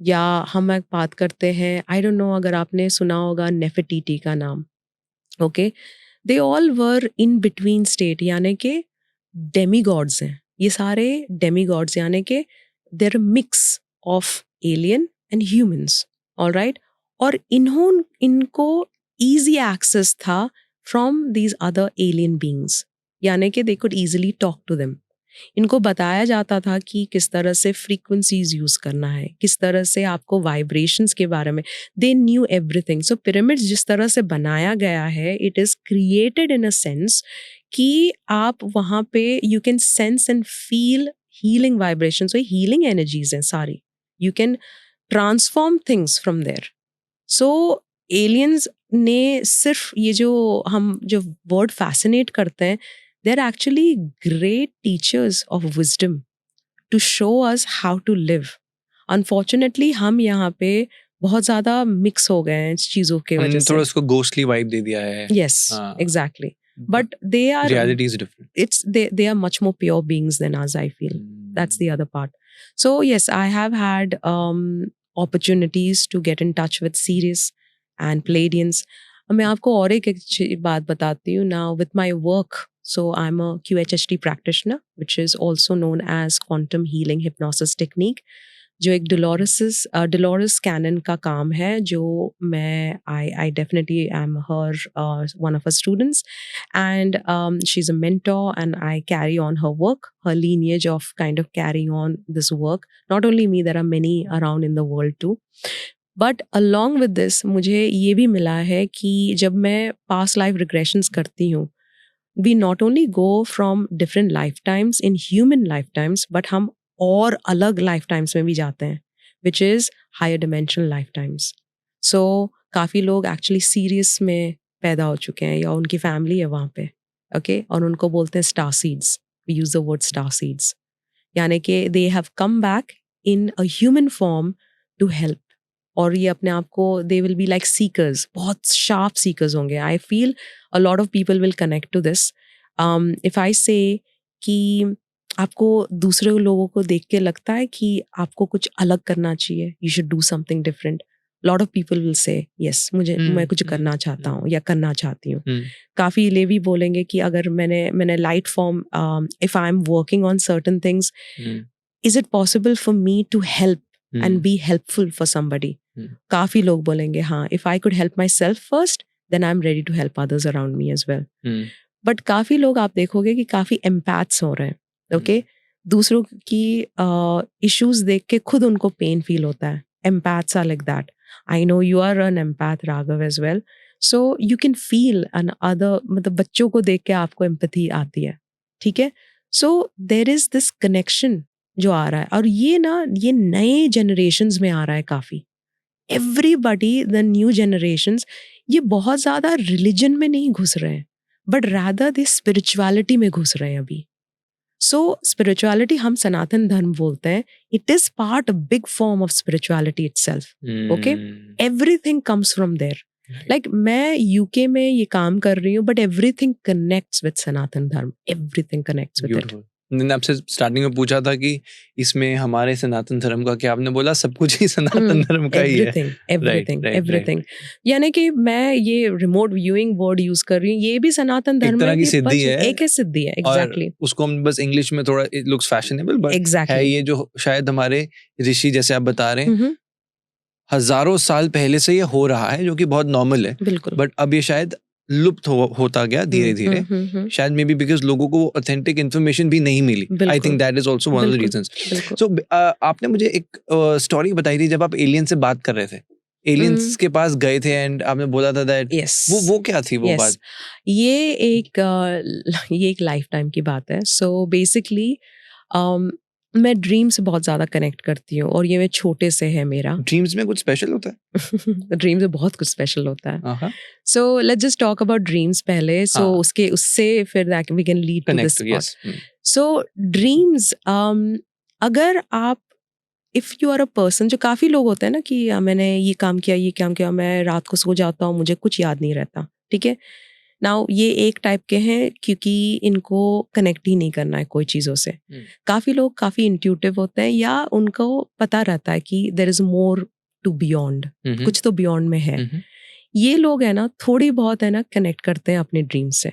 या हम एक बात करते हैं, आई डोंट नो अगर आपने सुना होगा नेफिटीटी का नाम, okay, they all were in between state, यानी कि डेमीगॉड्स हैं ये सारे, डेमीगॉड्स यानी कि their mix of alien and humans, alright, और इनको इजी एक्सेस था from these other alien beings, यानी कि they could easily talk to them. इनको बताया जाता था कि किस तरह से फ्रीक्वेंसीज यूज करना है, किस तरह से आपको वाइब्रेशंस के बारे में, they knew everything. So pyramids जिस तरह से बनाया गया है, it is created in a sense कि आप वहाँ पे you can sense and feel healing vibrations, वही हीलिंग एनर्जीज हैं सारी. You can transform things from there. So aliens ने सिर्फ ये जो वर्ड फैसिनेट करते हैं, they are actually great teachers of wisdom to show us how to live. Unfortunately हम यहाँ पे बहुत ज़्यादा मिक्स हो गए हैं इस चीज़ों की हमने वजह थोड़ा से. उसको घोस्टली वाइब दे दिया है. Yes, हाँ. exactly. But they are, Reality is different. they are much more pure beings than us, I feel. That's the other part. So yes, I have had opportunities to get in touch with Sirius and Pleiadians. मैं आपको और एक अच्छी बात बताती हूँ. Now with my work, so I'm a QHHT practitioner, which is also known as quantum healing hypnosis technique, जो एक Dolores Cannon का काम है, जो मैं I definitely am her one of her students, and she's a mentor, and I carry on her work, her lineage of kind of carrying on this work. Not only me, there are many around in the world too. But along with this, मुझे ये भी मिला है कि जब मैं past life regressions करती हूँ, we not only go from different lifetimes in human lifetimes, but हम और अलग lifetimes में भी जाते हैं, which is higher dimensional lifetimes. So काफ़ी लोग actually Sirius में पैदा हो चुके हैं या उनकी family है वहाँ पे, okay? और उनको बोलते हैं star seeds. We use the word star seeds. यानी कि they have come back in a human form to help. और ये अपने आप को they will be like seekers, बहुत sharp seekers होंगे. I feel a lot of people will connect to this. If I say कि आपको दूसरे लोगों को देख के लगता है कि आपको कुछ अलग करना चाहिए, you should do something different. Lot of people will say yes, मैं कुछ करना चाहता हूँ या करना चाहती हूँ. काफ़ी ले भी बोलेंगे कि अगर मैंने light form, if I'm working on certain things, is it possible for me to help and be helpful for somebody? काफ़ी लोग बोलेंगे हाँ, if I could help myself first, then I'm ready to help others around me as well. But काफ़ी लोग आप देखोगे कि काफ़ी एम्पैथ्स हो रहे हैं, ओके? दूसरों की इश्यूज देख के खुद उनको पेन फील होता है. Empaths are like that. I know you are an empath, Raghav, as well. So you can feel an other, मतलब बच्चों को देख के आपको एम्पैथी आती है, ठीक है? So there is this connection जो आ रहा है, और ये नए जनरेशन्स में आ रहा है काफ़ी. एवरीबडी, द न्यू जनरेशन्स, ये बहुत ज़्यादा रिलीजन में नहीं घुस रहे हैं, बट रादर दे स्पिरिचुअलिटी में घुस रहे हैं अभी. सो स्पिरिचुअलिटी हम सनातन धर्म बोलते हैं. It is part, a big form of spirituality itself. Okay, everything comes from there. Like मैं यूके में ये काम कर रही हूँ, but everything connects with Sanatan Dharma. Everything connects with it. मैंने आपसे स्टार्टिंग में पूछा था कि इसमें हमारे सनातन धर्म का क्या, आपने बोला सब कुछ ही सनातन धर्म का ही है. एवरीथिंग. यानी कि मैं ये रिमोट व्यूइंग वर्ड यूज कर रही हूँ, ये भी सनातन धर्म की सिद्धि है. एक है सिद्धि है. एग्जैक्टली. उसको हम बस इंग्लिश में थोड़ा इट लुक्स फैशनेबल, बट है ये जो शायद हमारे ऋषि, जैसे आप बता रहे हैं, हजारों साल पहले से ये हो रहा है, जो कि बहुत नॉर्मल है. बिल्कुल. बट अब ये शायद लुप्त होता गया धीरे धीरे, शायद मे बी बिकॉज लोगों को ऑथेंटिक इन्फॉर्मेशन भी नहीं मिली. I think that is also one of the reasons. So आपने मुझे एक स्टोरी बताई थी जब आप एलियन से बात कर रहे थे, एलियंस के पास गए थे, एंड आपने बोला था दैट वो क्या थी वो बात? ये एक लाइफ टाइम की बात है. सो बेसिकली मैं ड्रीम से बहुत ज़्यादा कनेक्ट करती हूँ, और ये मैं छोटे से है मेरा. ड्रीम्स में कुछ स्पेशल होता है? ड्रीम्स में बहुत कुछ स्पेशल होता है. So let's just talk about dreams पहले. सो उससे फिर we can lead to this spot. So dreams, अगर आप, if you are a person, जो काफ़ी लोग होते हैं ना कि मैंने ये काम किया, मैं रात को सो जाता हूँ, मुझे कुछ याद नहीं रहता, ठीक है? नाउ ये एक टाइप के हैं क्योंकि इनको कनेक्ट ही नहीं करना है कोई चीज़ों से. काफ़ी लोग काफ़ी इंट्यूटिव होते हैं, या उनको पता रहता है कि there is more to beyond, कुछ तो बियॉन्ड में है. ये लोग है ना, थोड़ी बहुत है ना कनेक्ट करते हैं अपने ड्रीम से.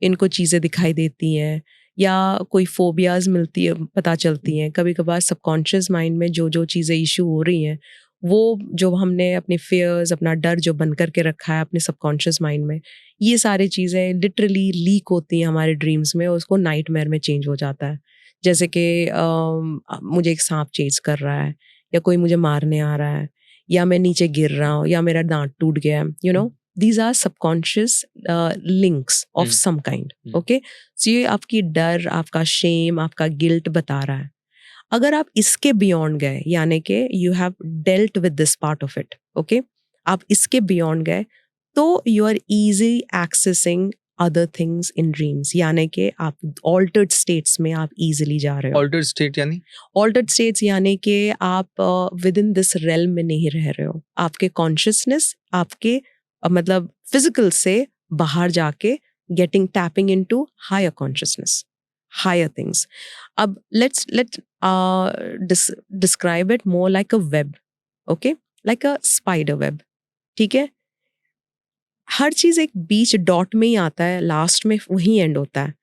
इनको चीज़ें दिखाई देती हैं, या कोई फोबियाज मिलती है, पता चलती हैं. कभी कभार सबकॉन्शियस माइंड में जो चीज़ें इशू हो रही हैं, वो जो हमने अपने फेयर्स, अपना डर जो बन करके रखा है अपने सबकॉन्शियस माइंड में, ये सारी चीज़ें लिटरली लीक होती हैं हमारे ड्रीम्स में, और उसको नाइटमेयर में चेंज हो जाता है. जैसे कि मुझे एक सांप चेज कर रहा है, या कोई मुझे मारने आ रहा है, या मैं नीचे गिर रहा हूँ, या मेरा दांत टूट गया है, you know, these are subconscious links of some kind. Okay, so ये आपकी डर, आपका शेम, आपका गिल्ट बता रहा है. अगर आप इसके बियॉन्ड गए, यानी कि you have dealt with this part of it, okay, आप इसके बियॉन्ड गए, तो you are easy accessing other things in dreams, यानी कि आप ऑल्टर्ड स्टेट्स में आप इजीली जा रहे हो. ऑल्टर्ड स्टेट यानी ऑल्टर्ड स्टेट्स यानी कि आप विद इन दिस रेल्म में नहीं रह रहे हो. आपके कॉन्शियसनेस आपके मतलब फिजिकल से बाहर जाके getting tapping into higher consciousness, higher things. Let's describe it more like a web, okay? Like a spider web. ठीक है? हर चीज एक बीच डॉट में ही आता है, लास्ट में वही एंड होता है.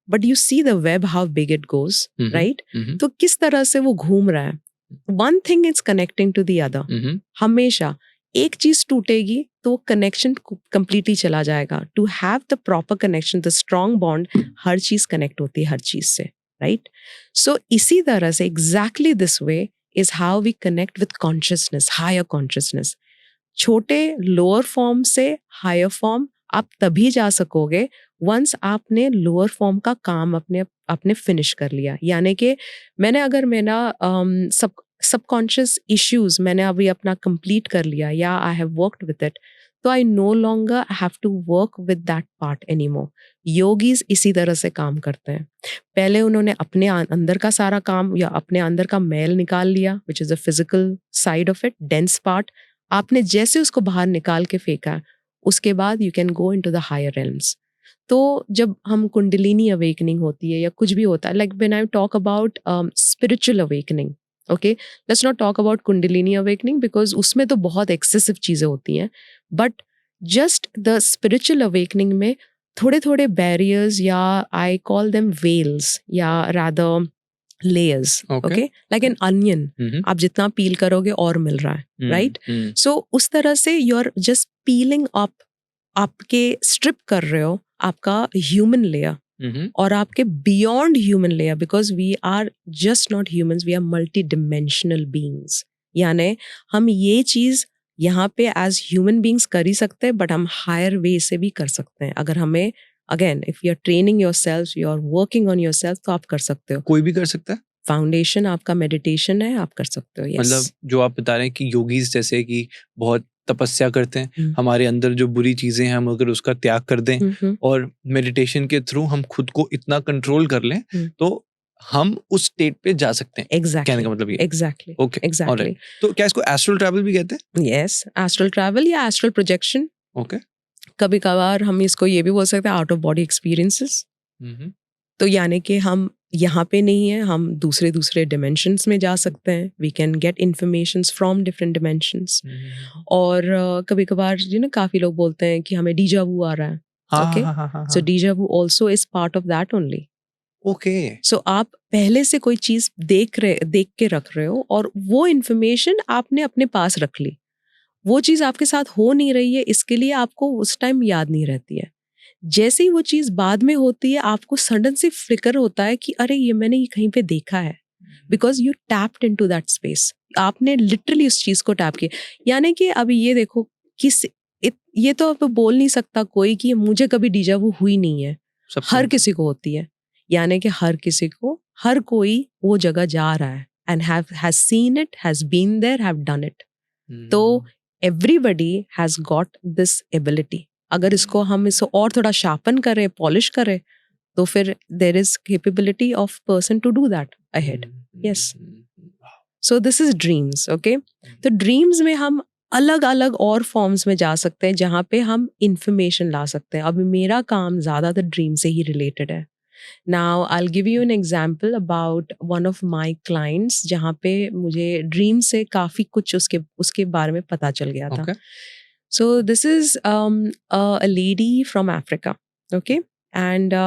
But you see the web, how big it goes, right? तो किस तरह से वो घूम रहा है. One thing is connecting to the other. हमेशा एक चीज टूटेगी तो कनेक्शन कंप्लीटली चला जाएगा. To have the proper connection, the strong bond, हर चीज कनेक्ट होती है हर चीज से, राइट? सो इसी तरह से exactly this way is how we connect with consciousness, higher consciousness. छोटे लोअर फॉर्म से हायर फॉर्म आप तभी जा सकोगे वंस आपने लोअर फॉर्म का काम अपने फिनिश कर लिया. यानी कि मैंने अगर मेरा सबकॉन्शियस इश्यूज मैंने अभी अपना कंप्लीट कर लिया, या I have worked with it, तो I no longer have to work with that part any more. Yogis इसी तरह से काम करते हैं. पहले उन्होंने अपने अंदर का सारा काम या अपने अंदर का मैल निकाल लिया, which is a physical side of it, dense part. आपने जैसे उसको बाहर निकाल के फेंका, उसके बाद you can go into the higher realms. तो जब हम कुंडलिनी अवेकनिंग होती है या कुछ भी होता है, like when I talk about spiritual awakening, okay, let's not talk about kundalini awakening because उसमें तो बहुत एक्सेसिव चीजें होती हैं. But just the spiritual awakening में थोड़े थोड़े बैरियर्स, या आई कॉल देम वेल्स, या rather layers, okay, like an onion. आप जितना पील करोगे और मिल रहा है, राइट? सो उस तरह से you are just peeling up, आपके स्ट्रिप कर रहे हो आपका ह्यूमन लेयर और आपके beyond human layer, because we are just not humans, we are multi dimensional beings. यानी हम ये चीज यहाँ पे एज ह्यूमन बीइंग्स कर ही सकते हैं, बट हम हायर वे से भी कर सकते हैं. अगर हमें again if you are training yourself, you are working on yourself, तो आप कर सकते हो. कोई भी कर सकता है. फाउंडेशन आपका मेडिटेशन है, आप कर सकते हो. yes. मतलब जो आप बता रहे हैं कि योगीज जैसे कि बहुत तपस्या करते हैं, हमारे अंदर जो बुरी चीजें हैं हम अगर उसका त्याग कर दें और मेडिटेशन के थ्रू हम खुद को इतना कंट्रोल कर लें, तो हम उस स्टेट पे जा सकते हैं. Exactly. कहने का मतलब ये. Exactly. Okay. Exactly. Alright. तो क्या इसको एस्ट्रल ट्रैवल भी कहते हैं? Yes, एस्ट्रल ट्रैवल या एस्ट्रल प्रोजेक्शन. Okay. कभी कभार हम इसको ये भी बोल सकते हैं आउट ऑफ बॉडी एक्सपीरियंसेस. तो यानी कि हम यहाँ पे नहीं है, हम दूसरे डिमेंशंस में जा सकते हैं. We can get informations from different dimensions. और कभी कभार काफी लोग बोलते हैं कि हमें डीजा वू आ रहा है. Okay, so deja vu also is part of that only. Okay, so आप पहले से कोई चीज देख के रख रहे हो और वो इन्फॉर्मेशन आपने अपने पास रख ली. वो चीज आपके साथ हो नहीं रही है, इसके लिए आपको उस टाइम याद नहीं रहती है. जैसे ही वो चीज बाद में होती है, आपको सडन से फ्लिकर होता है कि अरे ये मैंने ये कहीं पे देखा है, because you tapped into that space. आपने लिटरली उस चीज को टैप किया. यानी कि अभी ये देखो ये तो अब बोल नहीं सकता कोई कि मुझे कभी डीजा वो हुई नहीं है. हर किसी को होती है. यानी कि हर किसी को, हर कोई वो जगह जा रहा है and has seen it, has been there, have done it. तो everybody has got this ability. अगर इसको हम इसको और थोड़ा शार्पन करें, पॉलिश करें, तो फिर there is capability of person to do that ahead. Yes, so this is dreams. Okay, तो ड्रीम्स में हम अलग अलग और फॉर्म्स में जा सकते हैं जहाँ पे हम इंफॉर्मेशन ला सकते हैं. अभी मेरा काम ज्यादातर ड्रीम से ही रिलेटेड है. Now I'll give you an example about one of my clients जहाँ पे मुझे ड्रीम से काफी कुछ उसके बारे में पता चल गया था. Okay. So this is a lady from Africa, okay, and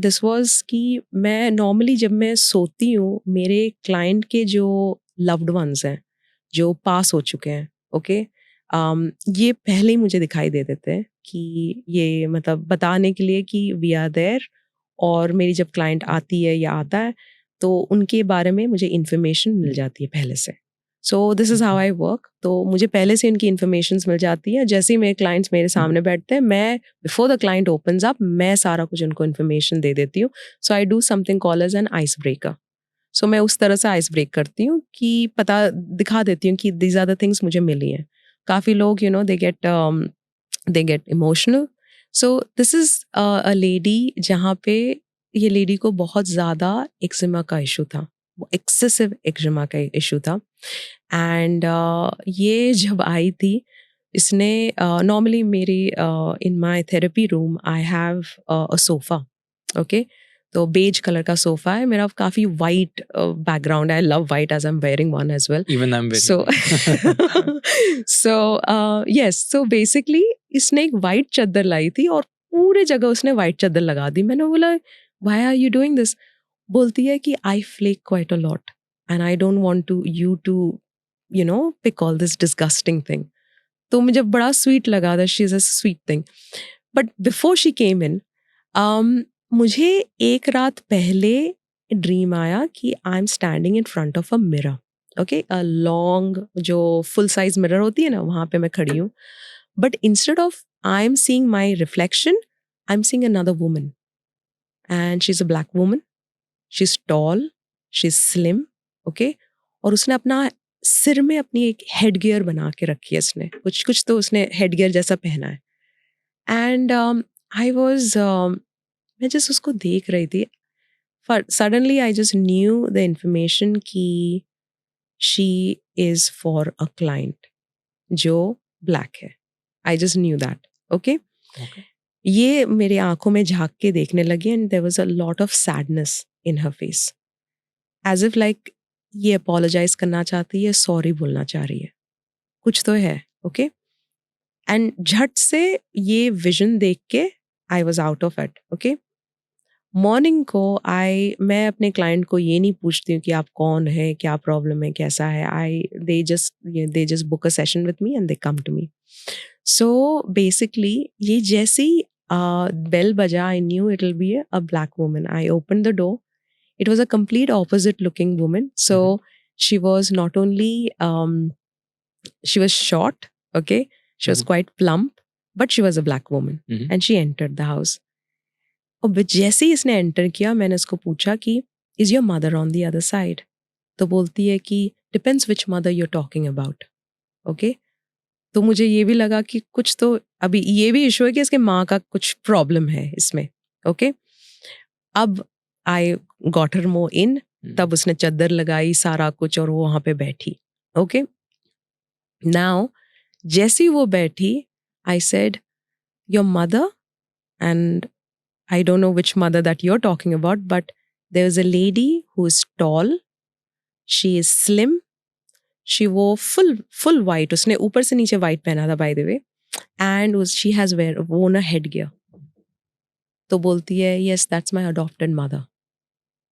this was कि मैं normally जब मैं सोती हूँ, मेरे client के जो loved ones हैं, जो पास हो चुके हैं, okay, ये पहले ही मुझे दिखाई दे देते हैं कि ये मतलब बताने के लिए कि we are there. और मेरी जब क्लाइंट आती है या आता है तो उनके बारे में मुझे इन्फॉर्मेशन मिल जाती है पहले से. So this is how I work. तो मुझे पहले से इनकी इन्फॉर्मेशन मिल जाती है. जैसे ही मेरे क्लाइंट्स मेरे सामने बैठते हैं, मैं before the client opens up, मैं सारा कुछ उनको इन्फॉर्मेशन दे देती हूँ. So I do something called as an ice breaker. So मैं उस तरह से आइस ब्रेक करती हूँ कि पता दिखा देती हूँ कि दीज आर द थिंग्स मुझे मिली हैं. काफ़ी लोग they get emotional. So this is a lady जहाँ पे ये लेडी को बहुत ज़्यादा एक्जिमा का इशू था, एक्सेसिव एक्जिमा का इशू था. एंड ये जब आई थी, इसने नॉर्मली मेरी in my therapy room I have a sofa. Okay, तो बेज कलर का सोफ़ा है मेरा. काफ़ी वाइट बैकग्राउंड है. I love white as I am wearing one as well. Even I am so yes, so basically इसने एक white चादर लाई थी और पूरे जगह उसने वाइट चादर लगा दी. मैंने बोला why are you doing this? बोलती है कि I flake quite a lot and I don't want to you to pick all this disgusting thing. तो मुझे बड़ा स्वीट लगा था. She is a sweet thing. But before she came in, मुझे एक रात पहले ड्रीम आया कि I am standing in front of a mirror. Okay, a long जो फुल साइज मिरर होती है ना, वहाँ पे मैं खड़ी हूँ. But instead of I am seeing my reflection, I am seeing another woman and she is a black woman. She is tall, she is slim. Okay, और उसने अपना सिर में अपनी एक हेड गियर बना के रखी है. इसने कुछ कुछ तो उसने हेड गियर जैसा पहना है. एंड आई वॉज मैं जस्ट उसको देख रही थी. Suddenly I just knew the information कि she is for a client जो ब्लैक है. I just knew that. Okay, ये मेरे आंखों में झांक के देखने लगी and there was a lot of sadness in her face, as if like ये अपोलोजाइज करना चाहती है, सॉरी बोलना चाह रही है, कुछ तो है. ओके, एंड झट से ये विजन देख के I was out of it. Okay, morning को मैं अपने क्लाइंट को ये नहीं पूछती हूँ कि आप कौन है, क्या प्रॉब्लम है, कैसा है. They just book a session with me and they come to me. So basically ये जैसी बेल बजा, I knew it will be a black woman. I open the door. It was a complete opposite looking woman. So she was not only she was short, okay, she was quite plump, but she was a black woman. And she entered the house. और जैसे ही इसने enter किया, मैंने उसको पूछा कि is your mother on the other side? तो बोलती है कि depends which mother you are talking about. Okay, तो मुझे ये भी लगा कि कुछ तो अभी ये भी इशू है कि इसके माँ का कुछ प्रॉब्लम है इसमें. ओके, अब आई गॉट हर मोर इन. तब उसने चद्दर लगाई, सारा कुछ, और वो वहाँ पे बैठी. ओके, नाउ जैसी वो बैठी, I said your mother, and I don't know which mother that you are talking about, but there is a lady who is tall, she is slim, she wore full white, उसने ऊपर से नीचे white पहना था by the way, and she has worn a headgear. तो बोलती है yes that's my adopted mother.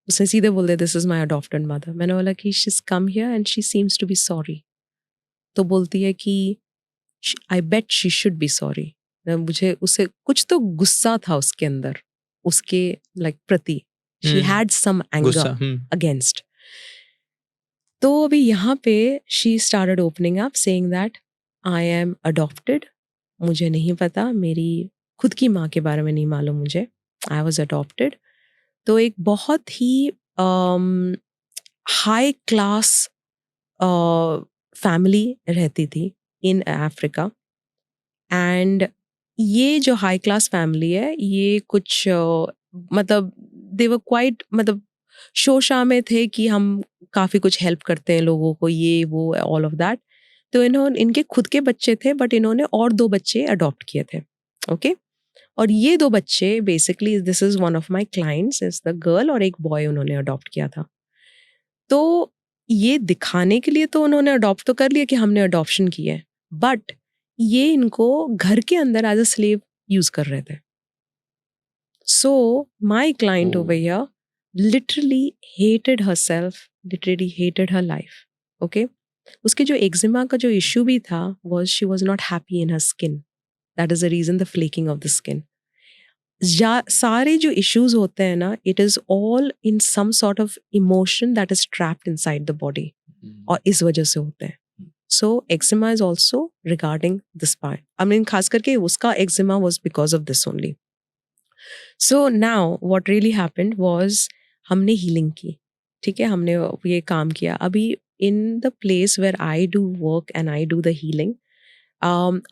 उसने सीधे बोल दिया this is my adopted mother. मैंने बोला कि she is come here and she seems to be sorry. तो बोलती है कि I bet she should be sorry. मुझे उसे कुछ तो गुस्सा था उसके अंदर, उसके लाइक प्रति. She had some anger against. तो अभी यहाँ पे she started opening up saying that I am adopted. मुझे नहीं पता, मेरी खुद की माँ के बारे में नहीं मालूम मुझे. I was adopted. तो एक बहुत ही हाई क्लास फैमिली रहती थी इन अफ्रीका. एंड ये जो हाई क्लास फैमिली है, ये कुछ मतलब दे वर क्वाइट, मतलब शोशा में थे कि हम काफ़ी कुछ हेल्प करते हैं लोगों को, ये वो ऑल ऑफ दैट. तो इनके खुद के बच्चे थे, बट इन्होंने और 2 बच्चे अडॉप्ट किए थे. ओके, और ये 2 बच्चे basically, this is one of my clients, is the girl, और एक बॉय उन्होंने अडॉप्ट किया था. तो ये दिखाने के लिए तो उन्होंने अडॉप्ट तो कर लिया कि हमने अडॉप्शन की है, बट ये इनको घर के अंदर एज अ स्लेव यूज कर रहे थे. So my client over here literally hated her self, literally hated her life. Okay, उसके जो एक्जिमा का जो इश्यू भी था was she was not happy in her skin. That is the reason the flaking of the skin. सारे जो issues होते हैं ना, it is all in some sort of emotion that is trapped inside the body, और इस वजह से होते हैं. So eczema is also regarding the spine. I mean, खास करके उसका eczema was because of this only. So now what really happened was हमने healing की, ठीक है, हमने ये काम किया. अभी in the place where I do work and I do the healing,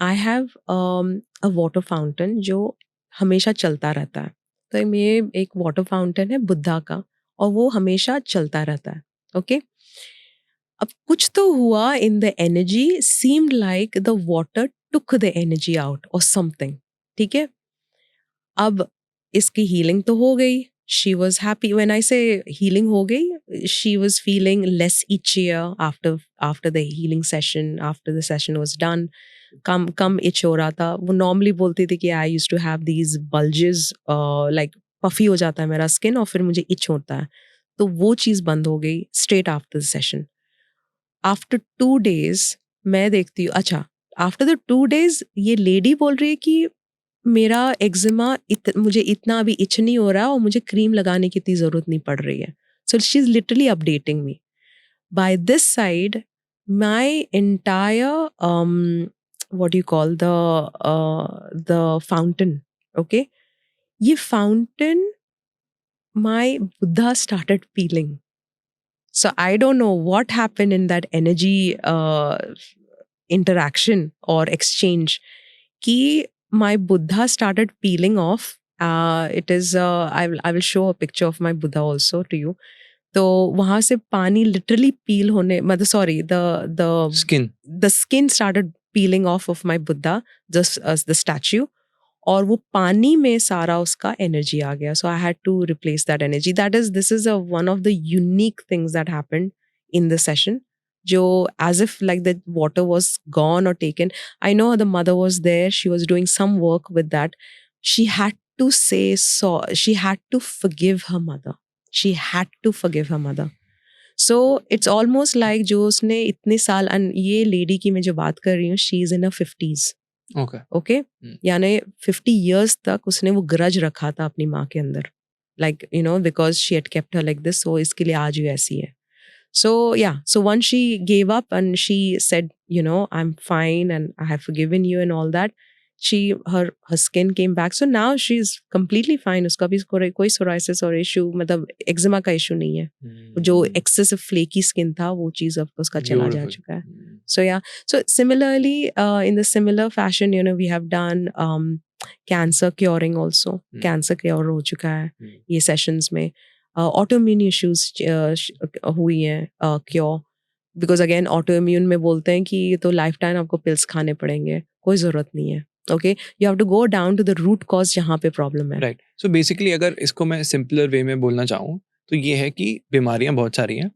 I have a water fountain जो हमेशा चलता रहता है. तो ये एक वाटर फाउंटेन है बुद्धा का, और वो हमेशा चलता रहता है. ओके, अब कुछ तो हुआ in the energy, seemed like the water took the energy out और समथिंग. ठीक है, अब इसकी हीलिंग तो हो गई. She was happy. When I say healing हो गई, she was feeling less itchier after the healing session. After the session was done, कम इच हो रहा था. वो नॉर्मली बोलती थी कि I used to have these bulges, like puffy हो जाता है मेरा स्किन और फिर मुझे इच होता है. तो वो चीज़ बंद हो गई straight after the session. After 2 days मैं देखती हूँ, अच्छा आफ्टर द 2 days ये लेडी बोल रही है कि मेरा एक्जिमा मुझे इतना अभी इच नहीं हो रहा और मुझे क्रीम लगाने की इतनी ज़रूरत नहीं पड़ रही है. So she is literally updating me. By this side my entire what do you call the fountain, okay, ये fountain, my Buddha started peeling. So I don't know what happened in that energy interaction or exchange ki my Buddha started peeling off. It is I will show a picture of my Buddha also to you. तो वहाँ से पानी literally peel होने, मतलब sorry, the skin started peeling off of my Buddha, just as the statue, और वो पानी में सारा उसका एनर्जी आ गया. So I had to replace that energy. This is one of the unique things that happened in the session, जो as if like the water was gone और taken. I know the mother was there, she was doing some work with that. She had to say, she had to forgive her mother. She had to forgive her mother. So it's almost like जो उसने इतने साल, and ये lady की मैं जो बात कर रही हूँ, she is in her 50s. Okay, यानी 50 years तक उसने वो ग्रज रखा था अपनी माँ के अंदर, like you know, because she had kept her like this. So इसके लिए आज भी ऐसी है. So yeah, so one she gave up and she said, you know, I am fine and I have forgiven you and all that. her skin came back. So now she is completely fine. उसका भी कोई psoriasis और issue, मतलब eczema का issue नहीं है. जो excessive flaky skin था वो चीज़ अब उसका चला जा चुका है. So yeah, so similarly, in the similar fashion, you know, we have done cancer curing also. Cancer cure हो चुका है ये sessions में. Autoimmune issues हुई हैं cure. Because again, autoimmune में बोलते हैं कि ये तो lifetime आपको pills खाने पड़ेंगे. कोई ज़रूरत नहीं है. Okay, you have to go down to the root cause जहाँ पे problem है. Right. So basically अगर इसको मैं simpler way में बोलना चाहूँ तो ये है कि बीमारियां बहुत सारी हैं,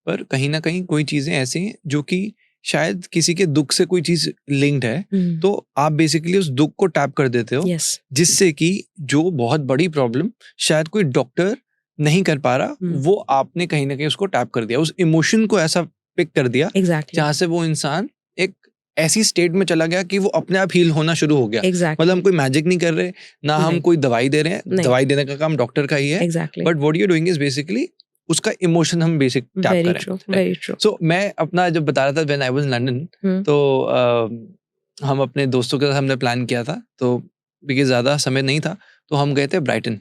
पर कहीं ना कहीं कोई चीज़ें ऐसी हैं जो कि शायद किसी के दुख से कोई चीज़ लिंक्ड है, तो आप बेसिकली उस दुख को टैप कर देते हो. Yes. जिससे कि जो बहुत बड़ी प्रॉब्लम शायद कोई डॉक्टर नहीं कर पा रहा, वो आपने कहीं ना कहीं उसको टैप कर दिया, उस इमोशन को ऐसा पिक कर दिया. Exactly. जहाँ से वो इंसान एक ऐसी स्टेट में चला गया कि वो अपने आप हील होना शुरू हो गया. Exactly. मतलब हम कोई मैजिक नहीं कर रहे ना, हम कोई दवाई दे रहे हैं. दवाई देने का काम डॉक्टर का ही है. Exactly. But what you doing is basically उसका इमोशन हम बेसिक टैप Very करें. true. Very true. सो मैं अपना जब बता रहा था when I was in London, तो हम अपने दोस्तों के साथ हमने प्लान किया था, तो बिकॉज ज़्यादा समय नहीं था तो हम गए थे ब्राइटन.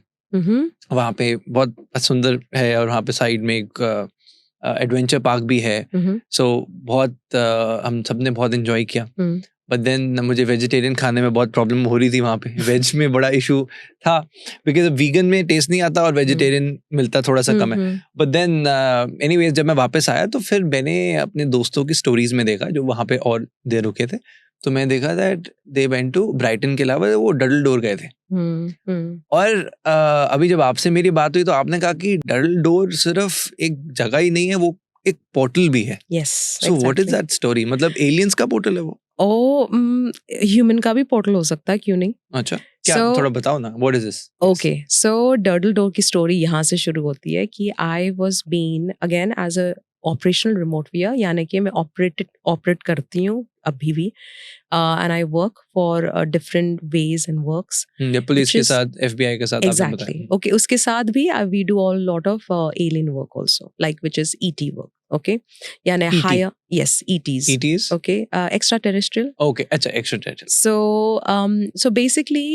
वहाँ पे बहुत सुंदर है और वहाँ पे साइड में एक एडवेंचर पार्क भी है. सो बहुत हम सब ने बहुत एंजॉय किया. बट देन मुझे वेजिटेरियन खाने में बहुत प्रॉब्लम हो रही थी. वहाँ पे वेज में बड़ा इशू था, बिकॉज वीगन में टेस्ट नहीं आता और वेजिटेरियन मिलता थोड़ा सा कम है. बट देन एनीवेज जब मैं वापस आया तो फिर मैंने अपने दोस्तों की स्टोरीज में देखा जो वहाँ पे और देर रुके थे, तो मैं देखा that they went to Brighton के अलावा वो डडल डोर गए थे. और अभी जब आपसे मेरी बात हुई तो आपने कहा कि डडल डोर सिर्फ एक जगह ही नहीं है, वो एक पोर्टल भी है. Yes. So what is that story? मतलब एलियंस का पोर्टल है वो? ह्यूमन का भी पोर्टल हो सकता है, क्यों नहीं. अच्छा, क्या थोड़ा बताओ ना, what is this? Okay, so Durdle Door की स्टोरी यहाँ से शुरू होती है कि I was been again as a operational remote viewer, यानी कि मैं ऑपरेट करती हूँ अभी भी, and I work for different ways and works. Police which के is- साथ, FBI के साथ आपने Exactly. बताया. Okay. उसके साथ भी we do a lot of alien work also, like which is ET work. Okay. यानी ET? higher, yes, ETs. ETs? Okay. Extraterrestrial. Okay, अच्छा, extraterrestrial. So basically,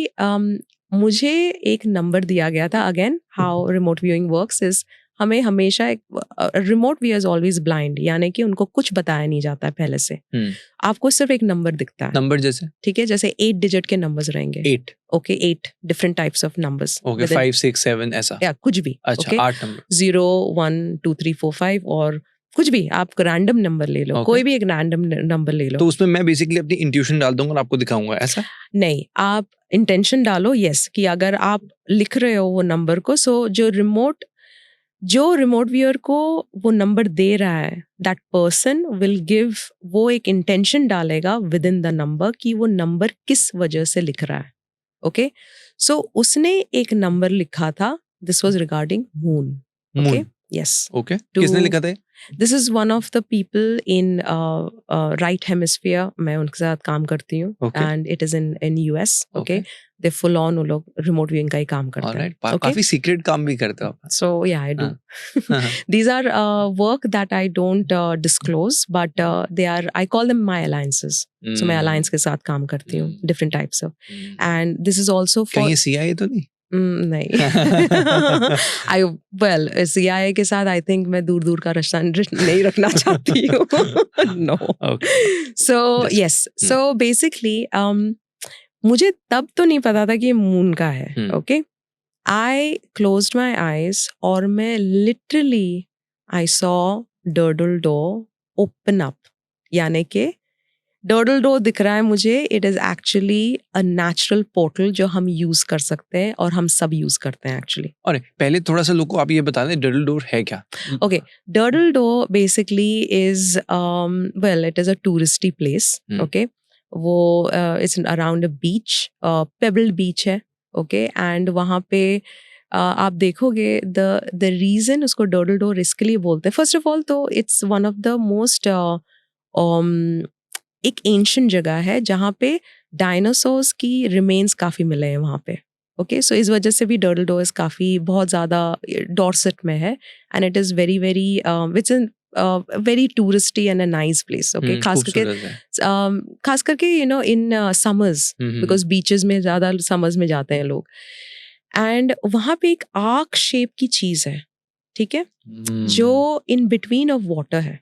मुझे एक नंबर दिया गया था. Again, how remote viewing works is हमें हमेशा एक remote view is always blind, यानी कि उनको कुछ बताया नहीं जाता है पहले से. आपको सिर्फ एक नंबर दिखता है. नंबर जैसे? ठीक है, जैसे 8 डिजिट के नंबर्स रहेंगे. 8. Okay, 8 different types of numbers. Okay, 5 6 7 ऐसा. या कुछ भी. अच्छा, 8 नंबर. 0 1 2 3 4 5 और कुछ भी आप रैंडम नंबर ले लो. कोई भी एक रैंडम नंबर ले लो. तो उसमें मैं बेसिकली अपनी इंट्यूशन डाल दूंगा और आपको दिखाऊंगा, ऐसा? नहीं, आप इंटेंशन डालो. यस, कि अगर आप लिख रहे हो वो नंबर को, सो जो रिमोट व्यूअर को वो नंबर दे रहा है, दैट पर्सन विल गिव, वो एक इंटेंशन डालेगा विद इन द नंबर कि वो नंबर किस वजह से लिख रहा है. ओके, सो उसने एक नंबर लिखा था. This was regarding moon. Okay, yes. Okay, किसने लिखा था? This is one of the people in right hemisphere. मैं उनके साथ काम करती हूँ, and it is in US. Okay, they full on वो लोग रिमोट व्यूइंग का ही काम करते हैं. काफी सीक्रेट काम भी करते हो आप. So yeah, I do. These are work that I don't disclose, but I call them my alliances. So मैं alliance के साथ काम करती हूँ, different types of. And this is also for. कहीं CIA तो नहीं? नहीं. CIA के साथ I think मैं दूर दूर का रिश्ता नहीं रखना चाहती हूँ. No. Okay. So yes. So basically, मुझे तब तो नहीं पता था कि ये मून का है. Okay, I closed my eyes और मैं literally I saw Durdle Door open up. यानी कि डर्डल डोर दिख रहा है मुझे. It is actually a natural portal जो हम यूज कर सकते हैं और हम सब यूज करते हैं एक्चुअली. और पहले थोड़ा सा लोगों को आप ये बता दें, डर्डल डोर है क्या? Okay, Durdle Door basically is it is a touristy place. Okay, वो it's around a beach, pebbled beach है. ओके, एंड वहाँ पे आप देखोगे द रीजन उसको डर्डल डोर इसके लिए बोलते हैं. फर्स्ट ऑफ ऑल तो it's one of the most एक एंशिएंट जगह है जहाँ पे डायनासोर्स की रिमेन्स काफ़ी मिले हैं वहाँ पे. ओके, सो इस वजह से भी डर्डल डोर इज काफ़ी बहुत ज़्यादा डॉर्सेट में है, and it is very very which in very touristy and a nice place. Okay, खास करके in summers, because beaches में ज़्यादा summers में जाते हैं लोग. And वहाँ पे एक आर्क शेप की चीज़ है, ठीक है, जो in between of water है.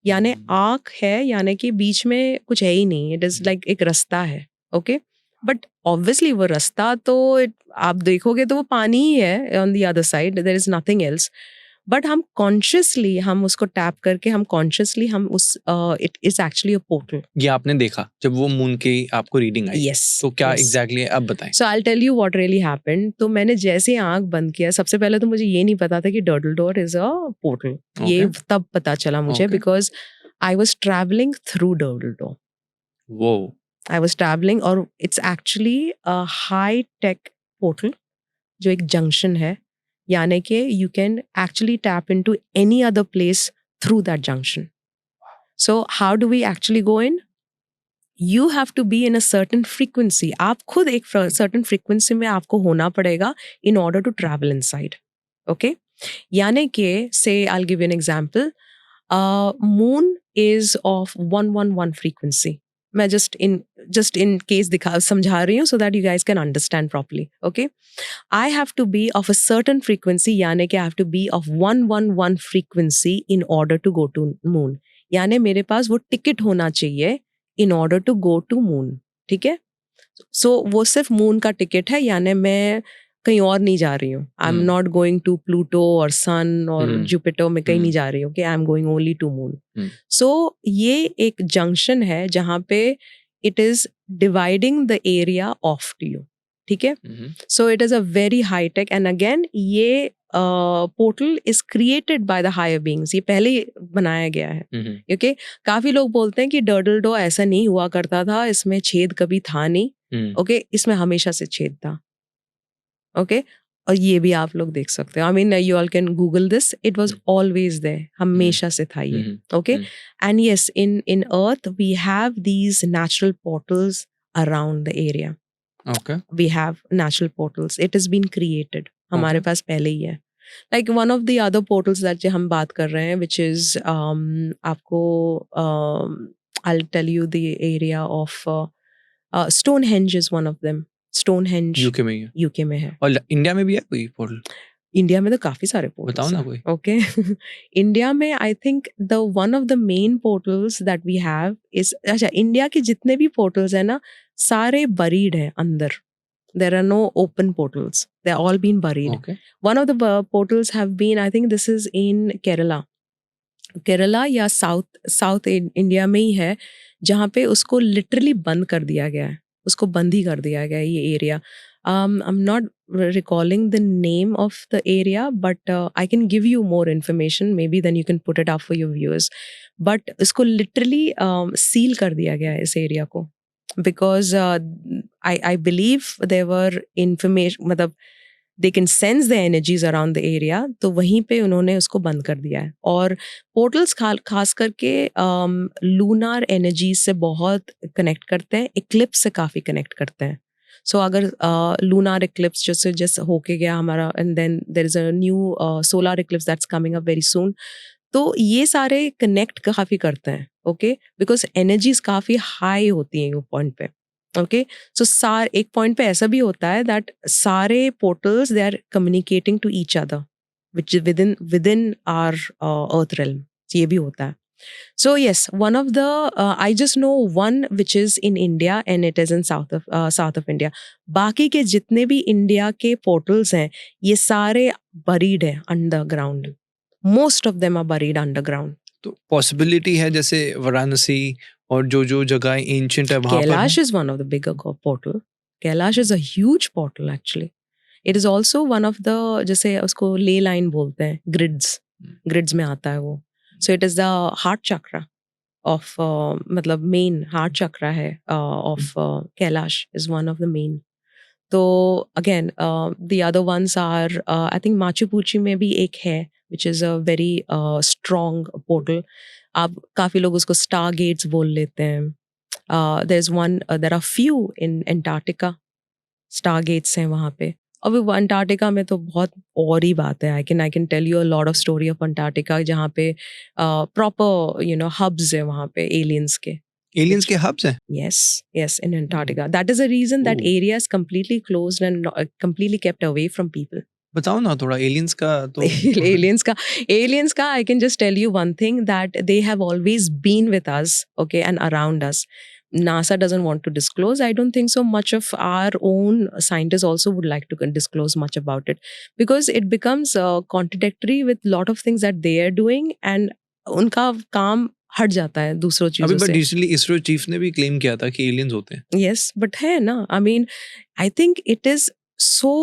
यानी आर्क है, यानी कि बीच में कुछ है ही नहीं. It is like एक रास्ता है. Okay, but obviously वो रास्ता तो आप देखोगे तो वो पानी ही है. On the other side there is nothing else. But हम कॉन्शियसली हम उसको टैप करके हम कॉन्शियसली हम उस it is actually a portal. ये आपने देखा जब वो मून की आपको रीडिंग आई? यस. तो क्या एग्जैक्टली अब बताएं. So I will tell you what really happened. तो मैंने जैसे आंख बंद किया, सबसे पहले तो मुझे ये नहीं पता था कि Durdle Door is a portal. ये तब पता चला मुझे, because I was travelling through Durdle Door. वो आई वाज ट्रैवलिंग, और it's actually a high tech portal जो एक जंक्शन है. यानी कि you can actually tap into any other place through that junction. So how do we actually go in? You have to be in a certain frequency. आप खुद एक certain frequency में आपको होना पड़ेगा in order to travel inside. Okay? यानी कि say I'll give you an example. Moon is of 111 frequency. मैं just in case समझा रही हूँ so that you guys can understand properly. Okay? I have to be of a certain frequency, यानी कि I have to be of 111 frequency in order to go to moon. यानी मेरे पास वो ticket होना चाहिए in order to go to moon. ठीक है? So वो सिर्फ मून का टिकट है, यानी मैं कहीं और नहीं जा रही हूँ. I am not going to Pluto और सन और जुपिटर में कहीं नहीं जा रही हूँ. I am going only to moon. So ये एक जंक्शन है जहाँ पे it is dividing the area of to you. ठीक है? So it is a very high tech, and again ये portal is created by the higher beings. ये पहले ही बनाया गया है. ओके, काफी लोग बोलते हैं कि डर्डल डोर ऐसा नहीं हुआ करता था, इसमें छेद कभी था नहीं. ओके, इसमें हमेशा से छेद था. ओके, और ये भी आप लोग देख सकते हो. I mean, you all can Google this. It was always there. हमेशा से था ये. Okay. And yes, in Earth we have these natural portals around the area. Okay. We have natural portals. It has been created. हमारे Okay. पास पहले ही है. Like one of the other portals that हम बात कर रहे हैं, which is आपको I'll tell you the area of Stonehenge is one of them. Stonehenge UK में ही है यूके में है. और इंडिया में भी है कोई पोर्टल? इंडिया में तो काफी सारे पोर्टल्स बताओ ना हैं. कोई. ओके. इंडिया में I think the one of the main portals that we have is, अच्छा, इंडिया के जितने भी पोर्टल्स हैं ना, सारे बरीड हैं अंदर. There are no open portals. They're all been buried. Okay. One of the portals have been, I think this is in Kerala. Kerala या साउथ इंडिया में ही है, जहाँ पे उसको लिटरली बंद कर दिया गया है. उसको बंद ही कर दिया गया है ये area. I am not recalling the name of the area, but I can give you more information, maybe then you can put it up for your viewers. But इसको लिटरली सील कर दिया गया है इस area को, because I believe their information, मतलब they can sense the energies around the area, तो वहीं पे उन्होंने उसको बंद कर दिया है. और पोर्टल्स खास करके लूनार एनर्जीज से बहुत कनेक्ट करते हैं, इक्लिप्स से काफ़ी कनेक्ट करते हैं. सो अगर लूनार इक्लिप्स जैसे होके गया हमारा, and then there is a new solar eclipse that's coming up very soon, तो ये सारे कनेक्ट काफ़ी करते हैं. ओके, बिकॉज एनर्जीज काफ़ी हाई होती हैं वो पॉइंट पे. ओके, सो एक पॉइंट पे ऐसा भी होता है दैट सारे portals they are communicating to each other which within our earth realm. ये भी होता है. So yes, one of the I just know one which is in India and it is in south of India. बाकी के जितने भी India के portals हैं, ये सारे बरीड हैं underground. Most of them are buried underground. तो पॉसिबिलिटी है जैसे वाराणसी और जो जगह एंशिएंट है वहां पर Kailash है? is one of the bigger portal. Kailash is a huge portal actually. It is also one of the, जैसे उसको ले लाइन बोलते हैं, grids में आता है वो. So it is the heart chakra of मतलब main heart chakra है of Kailash is one of the main. तो again the other ones are I think Machu Picchu में भी एक है which is a very strong portal. आप काफ़ी लोग उसको स्टार गेट्स बोल लेते हैं. there are few in Antarctica. Star gates हैं वहाँ पे. और वो अंटार्कटिका में तो बहुत और ही बात है. I can tell you a lot of story of Antarctica, जहाँ पे प्रॉपर हब्स है वहाँ पे एलियंस के. एलियंस के हब्स हैं? Yes, in Antarctica. That is the reason that Oh. area is completely closed and completely kept away from people. बताओ ना थोड़ा एलियंस का. तो aliens ka I can just tell you one thing, that they have always been with us, okay, and around us. NASA doesn't want to disclose. I don't think so much of our own scientists also would like to disclose much about it, because it becomes contradictory with lot of things that they are doing, and उनका काम हट जाता है दूसरों अभी चीजों but से. Recently ISRO chief ने भी क्लेम किया था कि एलियंस होते हैं. Yes, but है ना, I mean, I think it is so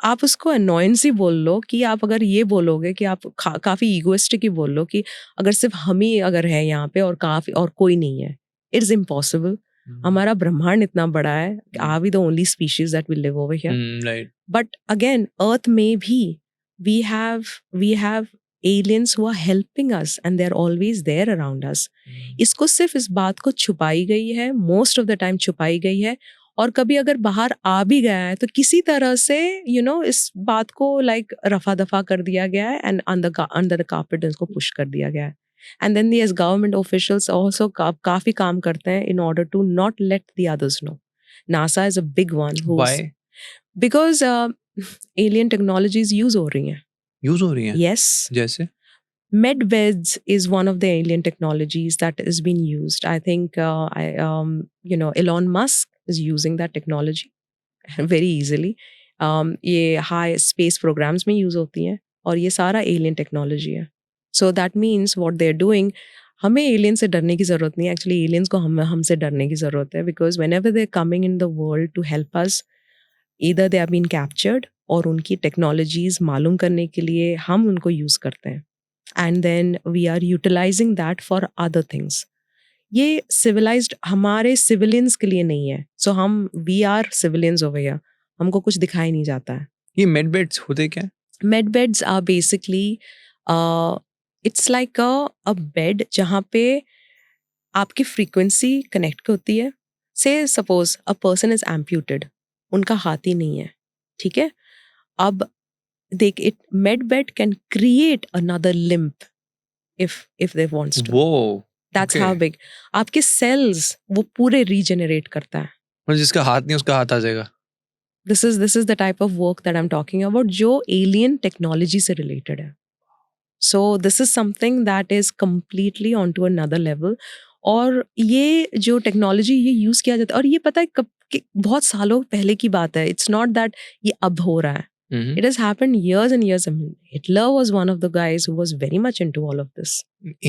आप उसको अनोयंस ही बोल लो, कि आप अगर ये बोलोगे कि आप काफी ईगोइस्टिक ही बोल लो कि अगर सिर्फ हम ही अगर है यहाँ पे और काफी और कोई नहीं है, इट्स इम्पॉसिबल. हमारा ब्रह्मांड इतना बड़ा है, are we the only species that will live over here. Right. But again earth में भी we have aliens who are helping us and they are always there around us. इसको सिर्फ इस बात को छुपाई गई है, most of the time छुपाई गई है, और कभी अगर बाहर आ भी गया है तो किसी तरह से इस बात को लाइक रफा दफा कर दिया गया है, एंड अंडर द कार्पेट इसको पुश कर दिया गया है. And then this government officials also काफी काम करते हैं in order to not let the others know. NASA is a big one Why? because alien technologies use हो रही हैं. यूज हो रही हैं? Yes. जैसे Medbeds is one of the alien technologies that is being used. I think Elon Musk is using that technology very easily. ये high space programs में use होती हैं, और ये सारा alien technology है. So that means what they're doing, हमें alien से डरने की ज़रूरत नहीं है. Actually aliens को हमसे डरने की ज़रूरत है, because whenever they're coming in the world to help us, either they have been captured, और उनकी टेक्नोलॉजीज मालूम करने के लिए हम उनको यूज़ करते हैं, and then we are utilising that for other things. ये सिविलाइज्ड हमारे सिविलियंस के लिए नहीं है. सो हम we are civilians over here. हमको कुछ दिखाई नहीं जाता है. ये med beds होते क्या है? Med beds are basically it's like a bed जहाँ पे आपकी frequency connect होती है. Say suppose a person is amputated, उनका हाथ ही नहीं है, ठीक है? अब देख med bed can create another limb if they wants to. Whoa. That's okay. how big. आपके cells वो पूरे regenerate करता है. मतलब जिसका हाथ नहीं उसका हाथ आ जाएगा. This is the type of work that I'm talking about जो alien technology से related है. So this is something that is completely onto another level. और ये जो टेक्नोलॉजी ये यूज किया जाता है और ये पता है बहुत सालों पहले की बात है. It's not that ये अब हो रहा है. Mhm. It has happened years and years. I mean, Hitler was one of the guys who was very much into all of this.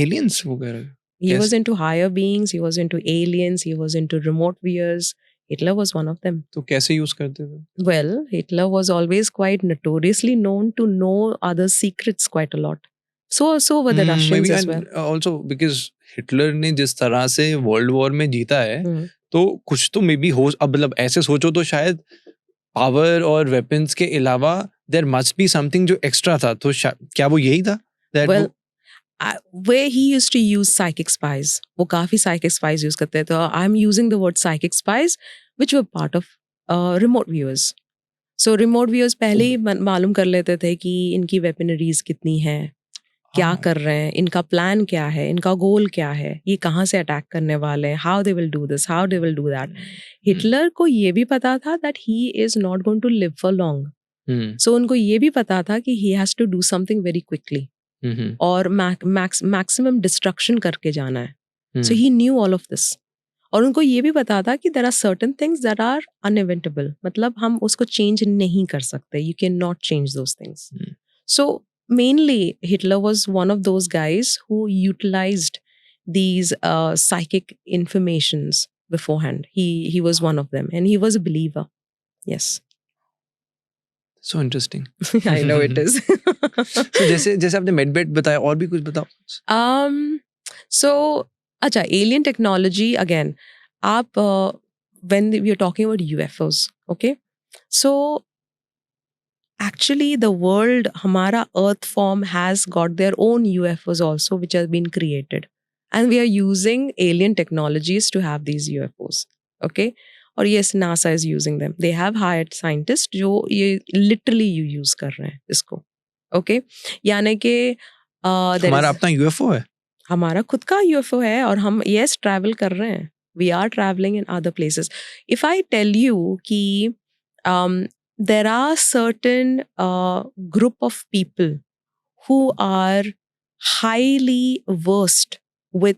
Aliens वगैरह. He Yes. was into higher beings. He was into aliens. He was into remote viewers. Hitler was one of them. तो कैसे use करते थे? Well, Hitler was always quite notoriously known to know others' secrets quite a lot. So were the Russians maybe as and well. also because Hitler ने जिस तरह से world war में जीता है Hmm. तो कुछ तो मे बी हो. अब मतलब ऐसे सोचो तो शायद पावर और वेपन्स के अलावा देयर मस्ट बी समथिंग जो एक्स्ट्रा था. तो क्या वो यही था? That Well, where he used to use psychic spies, वो काफी psychic spies use करते थे. तो I'm using the word psychic spies, which were part of remote viewers. So remote viewers पहले ही मालूम कर लेते थे कि इनकी weaponaries कितनी है, क्या हाँ. कर रहे हैं, इनका प्लान क्या है, इनका गोल क्या है, ये कहाँ से अटैक करने वाले हैं, how they will do this, how they will do that. Hitler को ये भी पता था that he is not going to live for long. So उनको ये भी पता था कि he has to do something very quickly. और maximum destruction करके जाना है. So he knew all of this. और उनको ये भी पता था कि there are certain things that are uneventable. मतलब हम उसको change नहीं कर सकते. You cannot change those things. So mainly Hitler was one of those guys who utilized these psychic informations beforehand. He was one of them and he was a believer. Yes. So interesting. I know it is. So जैसे आपने medbed बताया और भी कुछ बताओ. So अच्छा, alien technology again. आप when we are talking about UFOs, okay? So actually the world, हमारा Earth form has got their own UFOs also, which have been created, and we are using alien technologies to have these UFOs, okay? और yes, NASA is using them. They have hired scientists जो ये literally use कर रहे हैं इसको, okay? यानी कि हमारा अपना UFO है. हमारा खुद का UFO है और हम yes travel कर रहे हैं. We are traveling in other places. If I tell you कि there are certain group of people who are highly versed with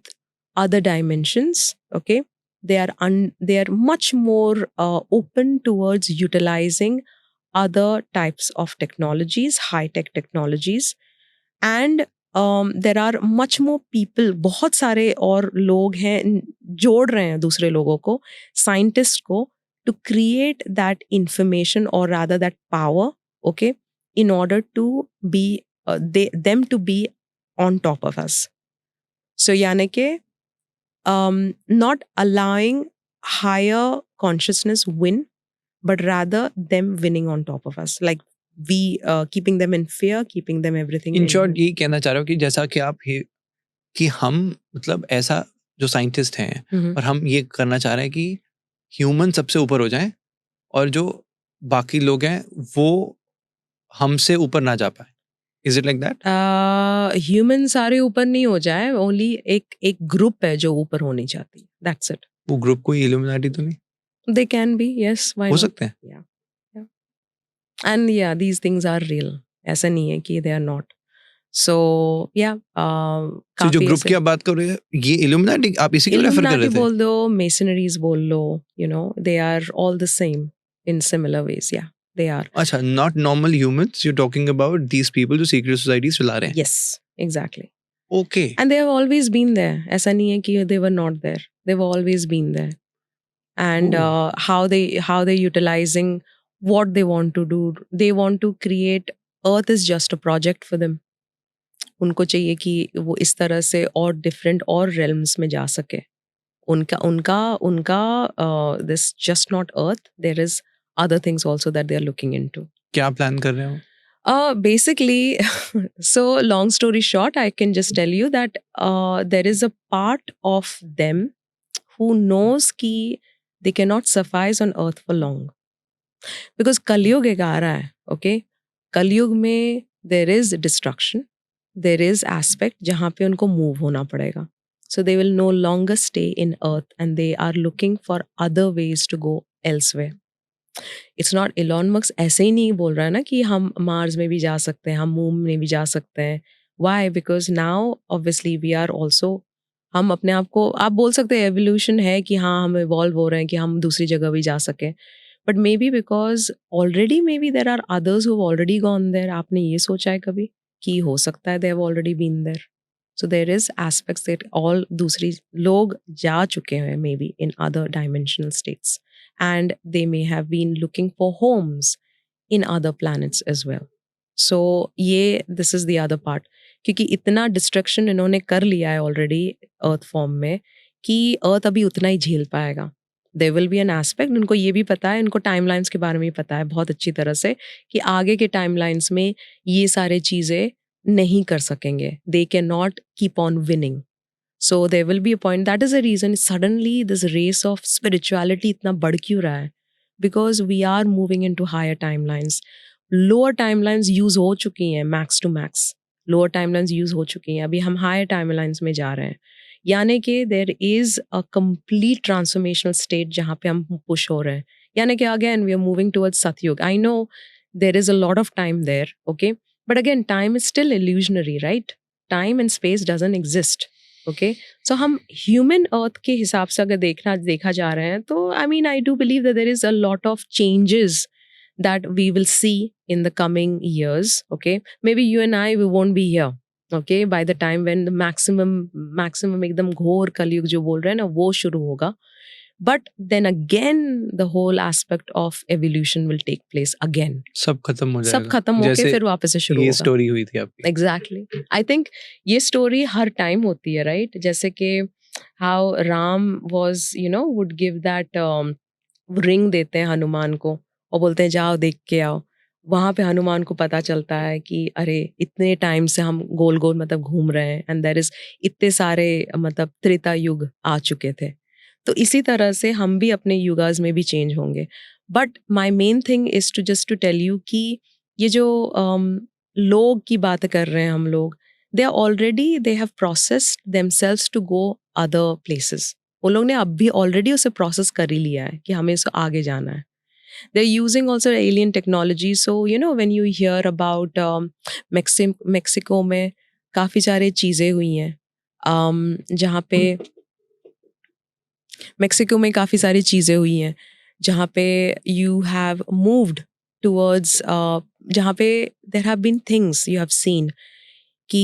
other dimensions, okay? They are much more open towards utilizing other types of technologies, high-tech technologies, and there are much more people, बहुत सारे और लोग हैं जोड़ रहे हैं दूसरे लोगों को, scientists को, to create that information or rather that power, okay, in order to be them to be on top of us. So यानी कि not allowing higher consciousness win, but rather them winning on top of us, like we keeping them in fear, keeping them everything. In short ये कहना चाह रहे हो कि जैसा कि आप कि हम मतलब ऐसा जो साइंटिस्ट हैं और हम ये करना चाह रहे हैं कि ह्यूमन सबसे ऊपर हो जाएं और जो बाकी लोग हैं वो हमसे ऊपर ना जा पाए. Is it like that? Human सारे ऊपर नहीं हो जाए, ओनली एक ग्रुप है जो ऊपर होनी चाहती है. That's it. वो ग्रुप कोई इल्यूमिनाटी तो नहीं? They can be, yes. Why हो not? सकते हैं. Yeah. And yeah, these things are real. ऐसा नहीं है कि they are not. So yeah. So जो ग्रुप की आप बात कर रहे हैं ये इल्यूमिनाटी आप इसी को रेफर कर रहे थे? बोल दो, मेसनरीज बोल लो, you know, they are all the same in similar ways. Yeah, they are. अच्छा, not normal humans. You're talking about these people जो secret societies चला रहे हैं. Yes, exactly. Okay. And they have always been there. ऐसा नहीं है कि they were not there. They've always been there. And how they utilizing what they want to do. They want to create. Earth is just a project for them. उनको चाहिए कि वो इस तरह से और डिफरेंट और realms में जा सके. उनका this just not Earth. There is other things also that they are looking into. क्या प्लान कर रहे हो? Basically, so long story short, I can just tell you that there is a part of them who knows कि they cannot suffice on earth for long. Because कलयुग एक आ रहा है, okay? कलयुग में there is destruction, there is aspect जहाँ पे उनको move होना पड़ेगा. So they will no longer stay in earth and they are looking for other ways to go elsewhere. It's not Elon Musk ऐसे ही नहीं बोल रहा है ना कि हम मार्स में भी जा सकते हैं, हम मून में भी जा सकते हैं. Why? Because now obviously we are also हम अपने आप को आप बोल सकते हैं एवोल्यूशन है कि हाँ हम इवॉल्व हो रहे हैं कि हम दूसरी जगह भी जा सकें. But maybe because already maybe there are others who already gone there. आपने ये सोचा है कभी कि हो सकता है they have already been there. So there is aspects that all दूसरी लोग जा चुके हैं maybe in other dimensional states and they may have been looking for homes in other planets as well. So this is the other part. क्योंकि इतना destruction इन्होंने कर लिया है ऑलरेडी अर्थ फॉर्म में कि अर्थ अभी उतना ही झेल पाएगा. There will be an aspect. उनको ये भी पता है, इनको टाइमलाइंस के बारे में भी पता है बहुत अच्छी तरह से कि आगे के टाइमलाइंस में ये सारे चीज़ें नहीं कर सकेंगे. They can not keep on winning. So there will be a point. That is the reason suddenly this race of spirituality इतना बढ़ क्यों रहा है? Because we are moving into higher timelines. Lower timelines use हो चुकी हैं max to max. Lower timelines use हो चुकी हैं. अभी हम higher timelines में जा रहे हैं. यानी कि there is a complete transformational state जहाँ पे हम push हो रहे हैं. यानी कि again we are moving towards Satyug. I know there is a lot of time there, okay? But again, time is still illusionary, right? Time and space doesn't exist. Okay so हम human अर्थ के हिसाब से अगर देखा जा रहे हैं तो I mean I do believe that there is a lot of changes that we will see in the coming years. Okay maybe you and I we won't be here okay by the time when the maximum एकदम घोर कलयुग जो बोल रहे हैं ना वो शुरू होगा. But then again the whole aspect of evolution will take place again. सब खत्म हो जाएगा. सब खत्म होके फिर वापस से शुरू ये होगा. स्टोरी हुई थी आपकी. एग्जैक्टली. आई थिंक ये स्टोरी हर टाइम होती है राइट. जैसे कि how Ram was would give that ring देते हैं हनुमान को और बोलते हैं जाओ देख के आओ. वहाँ पे हनुमान को पता चलता है कि अरे इतने टाइम से हम गोल गोल मतलब घूम रहे हैं एंड देयर इज इतने सारे मतलब त्रेता युग आ चुके थे. तो इसी तरह से हम भी अपने युगास में भी चेंज होंगे. But my main thing is to just to tell you कि ये जो लोग की बात कर रहे हैं हम लोग they are already they have processed themselves to go other places. वो लोग ने अब भी ऑलरेडी उसे प्रोसेस कर ही लिया है कि हमें इसको आगे जाना है. They are using also alien technology. So when you hear about Mexico में काफ़ी सारी चीज़ें हुई हैं जहाँ पे मेक्सिको में काफ़ी सारी चीज़ें हुई हैं जहाँ पे यू हैव मूव्ड टूवर्ड्स जहाँ पे there have been things you have seen कि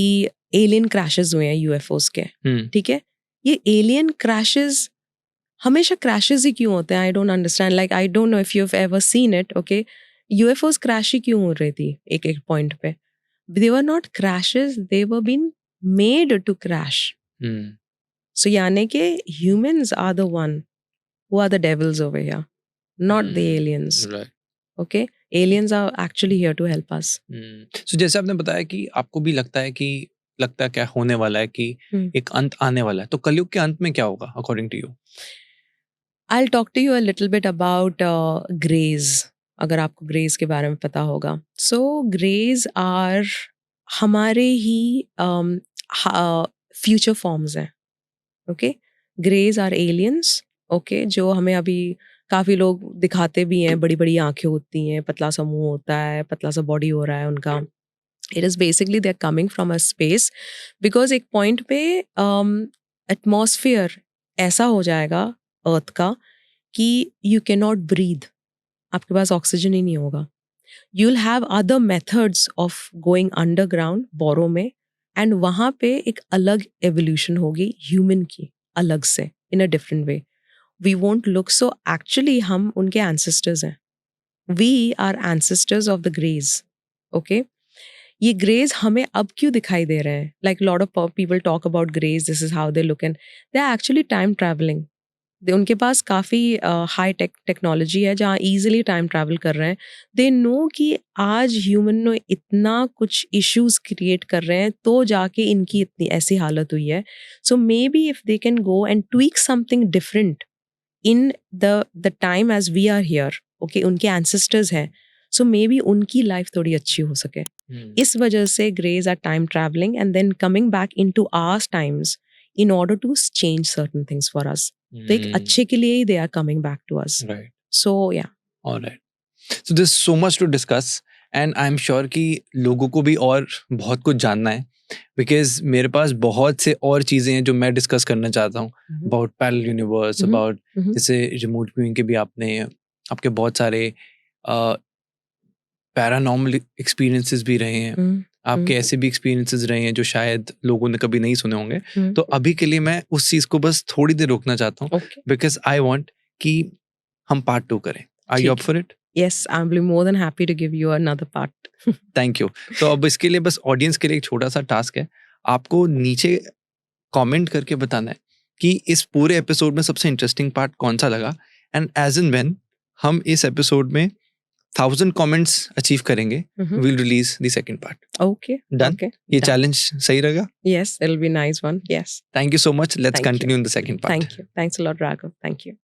एलियन क्रैशेस हुए हैं यूएफओस के. ठीक है. ये एलियन क्रैशेस हमेशा क्रैशेस ही क्यों होते हैं? I don't understand. Like I don't know if you have ever seen it. Okay UFOs crash ही क्यों हो रही थी एक एक पॉइंट पे? They were not crashes, they were been made to crash. So यानी कि humans are the one who are the devils over here, not the aliens. Right. Okay? Aliens are actually here to help us. So जैसे आपने बताया कि आपको भी लगता है क्या होने वाला है कि एक अंत आने वाला है. तो कलयुग के अंत में क्या होगा according to you? I'll talk to you a little bit about greys. अगर आपको greys के बारे में पता होगा. So greys are हमारे ही future forms हैं. Okay greys are aliens. Okay जो हमें अभी काफ़ी लोग दिखाते भी हैं. बड़ी बड़ी आंखें होती हैं, पतला सा मुंह होता है, पतला सा बॉडी हो रहा है उनका. It is basically they are coming from a space because एक पॉइंट पे एटमॉस्फेयर ऐसा हो जाएगा अर्थ का कि यू कैन नॉट ब्रीथ. आपके पास ऑक्सीजन ही नहीं होगा. You will have other methods of going underground burrow में एंड वहाँ पे एक अलग एवोल्यूशन होगी ह्यूमन की अलग से in a different way. We won't look so actually हम उनके एंसेस्टर्स हैं. We are ancestors of the greys. Okay ये ग्रेज हमें अब क्यों दिखाई दे रहे हैं? Like lot of people talk about greys, this is how they look and they are actually time travelling. उनके पास काफ़ी हाई टेक्नोलॉजी है जहाँ ईजिली टाइम ट्रैवल कर रहे हैं. दे नो कि आज ह्यूमन ने इतना कुछ इश्यूज क्रिएट कर रहे हैं तो जाके इनकी इतनी ऐसी हालत हुई है. So maybe if they can go and tweak something different in the time as we are here. Okay, उनके एंसेस्टर्स हैं, सो मे बी उनकी लाइफ थोड़ी अच्छी हो सके. इस वजह से greys are time travelling and then coming back in two hours times in order to change certain things for us. तो एक अच्छे के लिए ही they are coming back to us. Right. So yeah. All right. So there's so much to discuss and I'm sure कि लोगों को भी और बहुत कुछ जानना है because मेरे पास बहुत से और चीज़ें हैं जो मैं डिस्कस करना चाहता हूँ about parallel universe, about जैसे remote viewing के भी आपके बहुत सारे पैरानॉर्मल एक्सपीरियंसेस भी रहे हैं. आपके ऐसे भी एक्सपीरियंसेस रहे हैं जो शायद लोगों ने कभी नहीं सुने होंगे. तो अभी के लिए मैं उस चीज़ को बस थोड़ी देर रोकना चाहता हूँ बिकॉज आई वांट कि हम पार्ट 2 करें. Are you up for it? Yes, I'll be more than happy to give you another part. Thank you. तो अब इसके लिए बस ऑडियंस के लिए एक छोटा सा टास्क है. आपको नीचे कमेंट करके बताना है कि इस पूरे एपिसोड में सबसे इंटरेस्टिंग पार्ट कौन सा लगा एंड एज एंड व्हेन हम इस एपिसोड में 1000 कमेंट्स अचीव करेंगे we'll release the second part. Okay. Done? Okay. ये Done. challenge सही रहेगा? Yes, it'll be nice one. Yes. Thank you so much. Let's Thank you. continue in the second part. Thank you. Thanks a lot, Raghav. Thank you.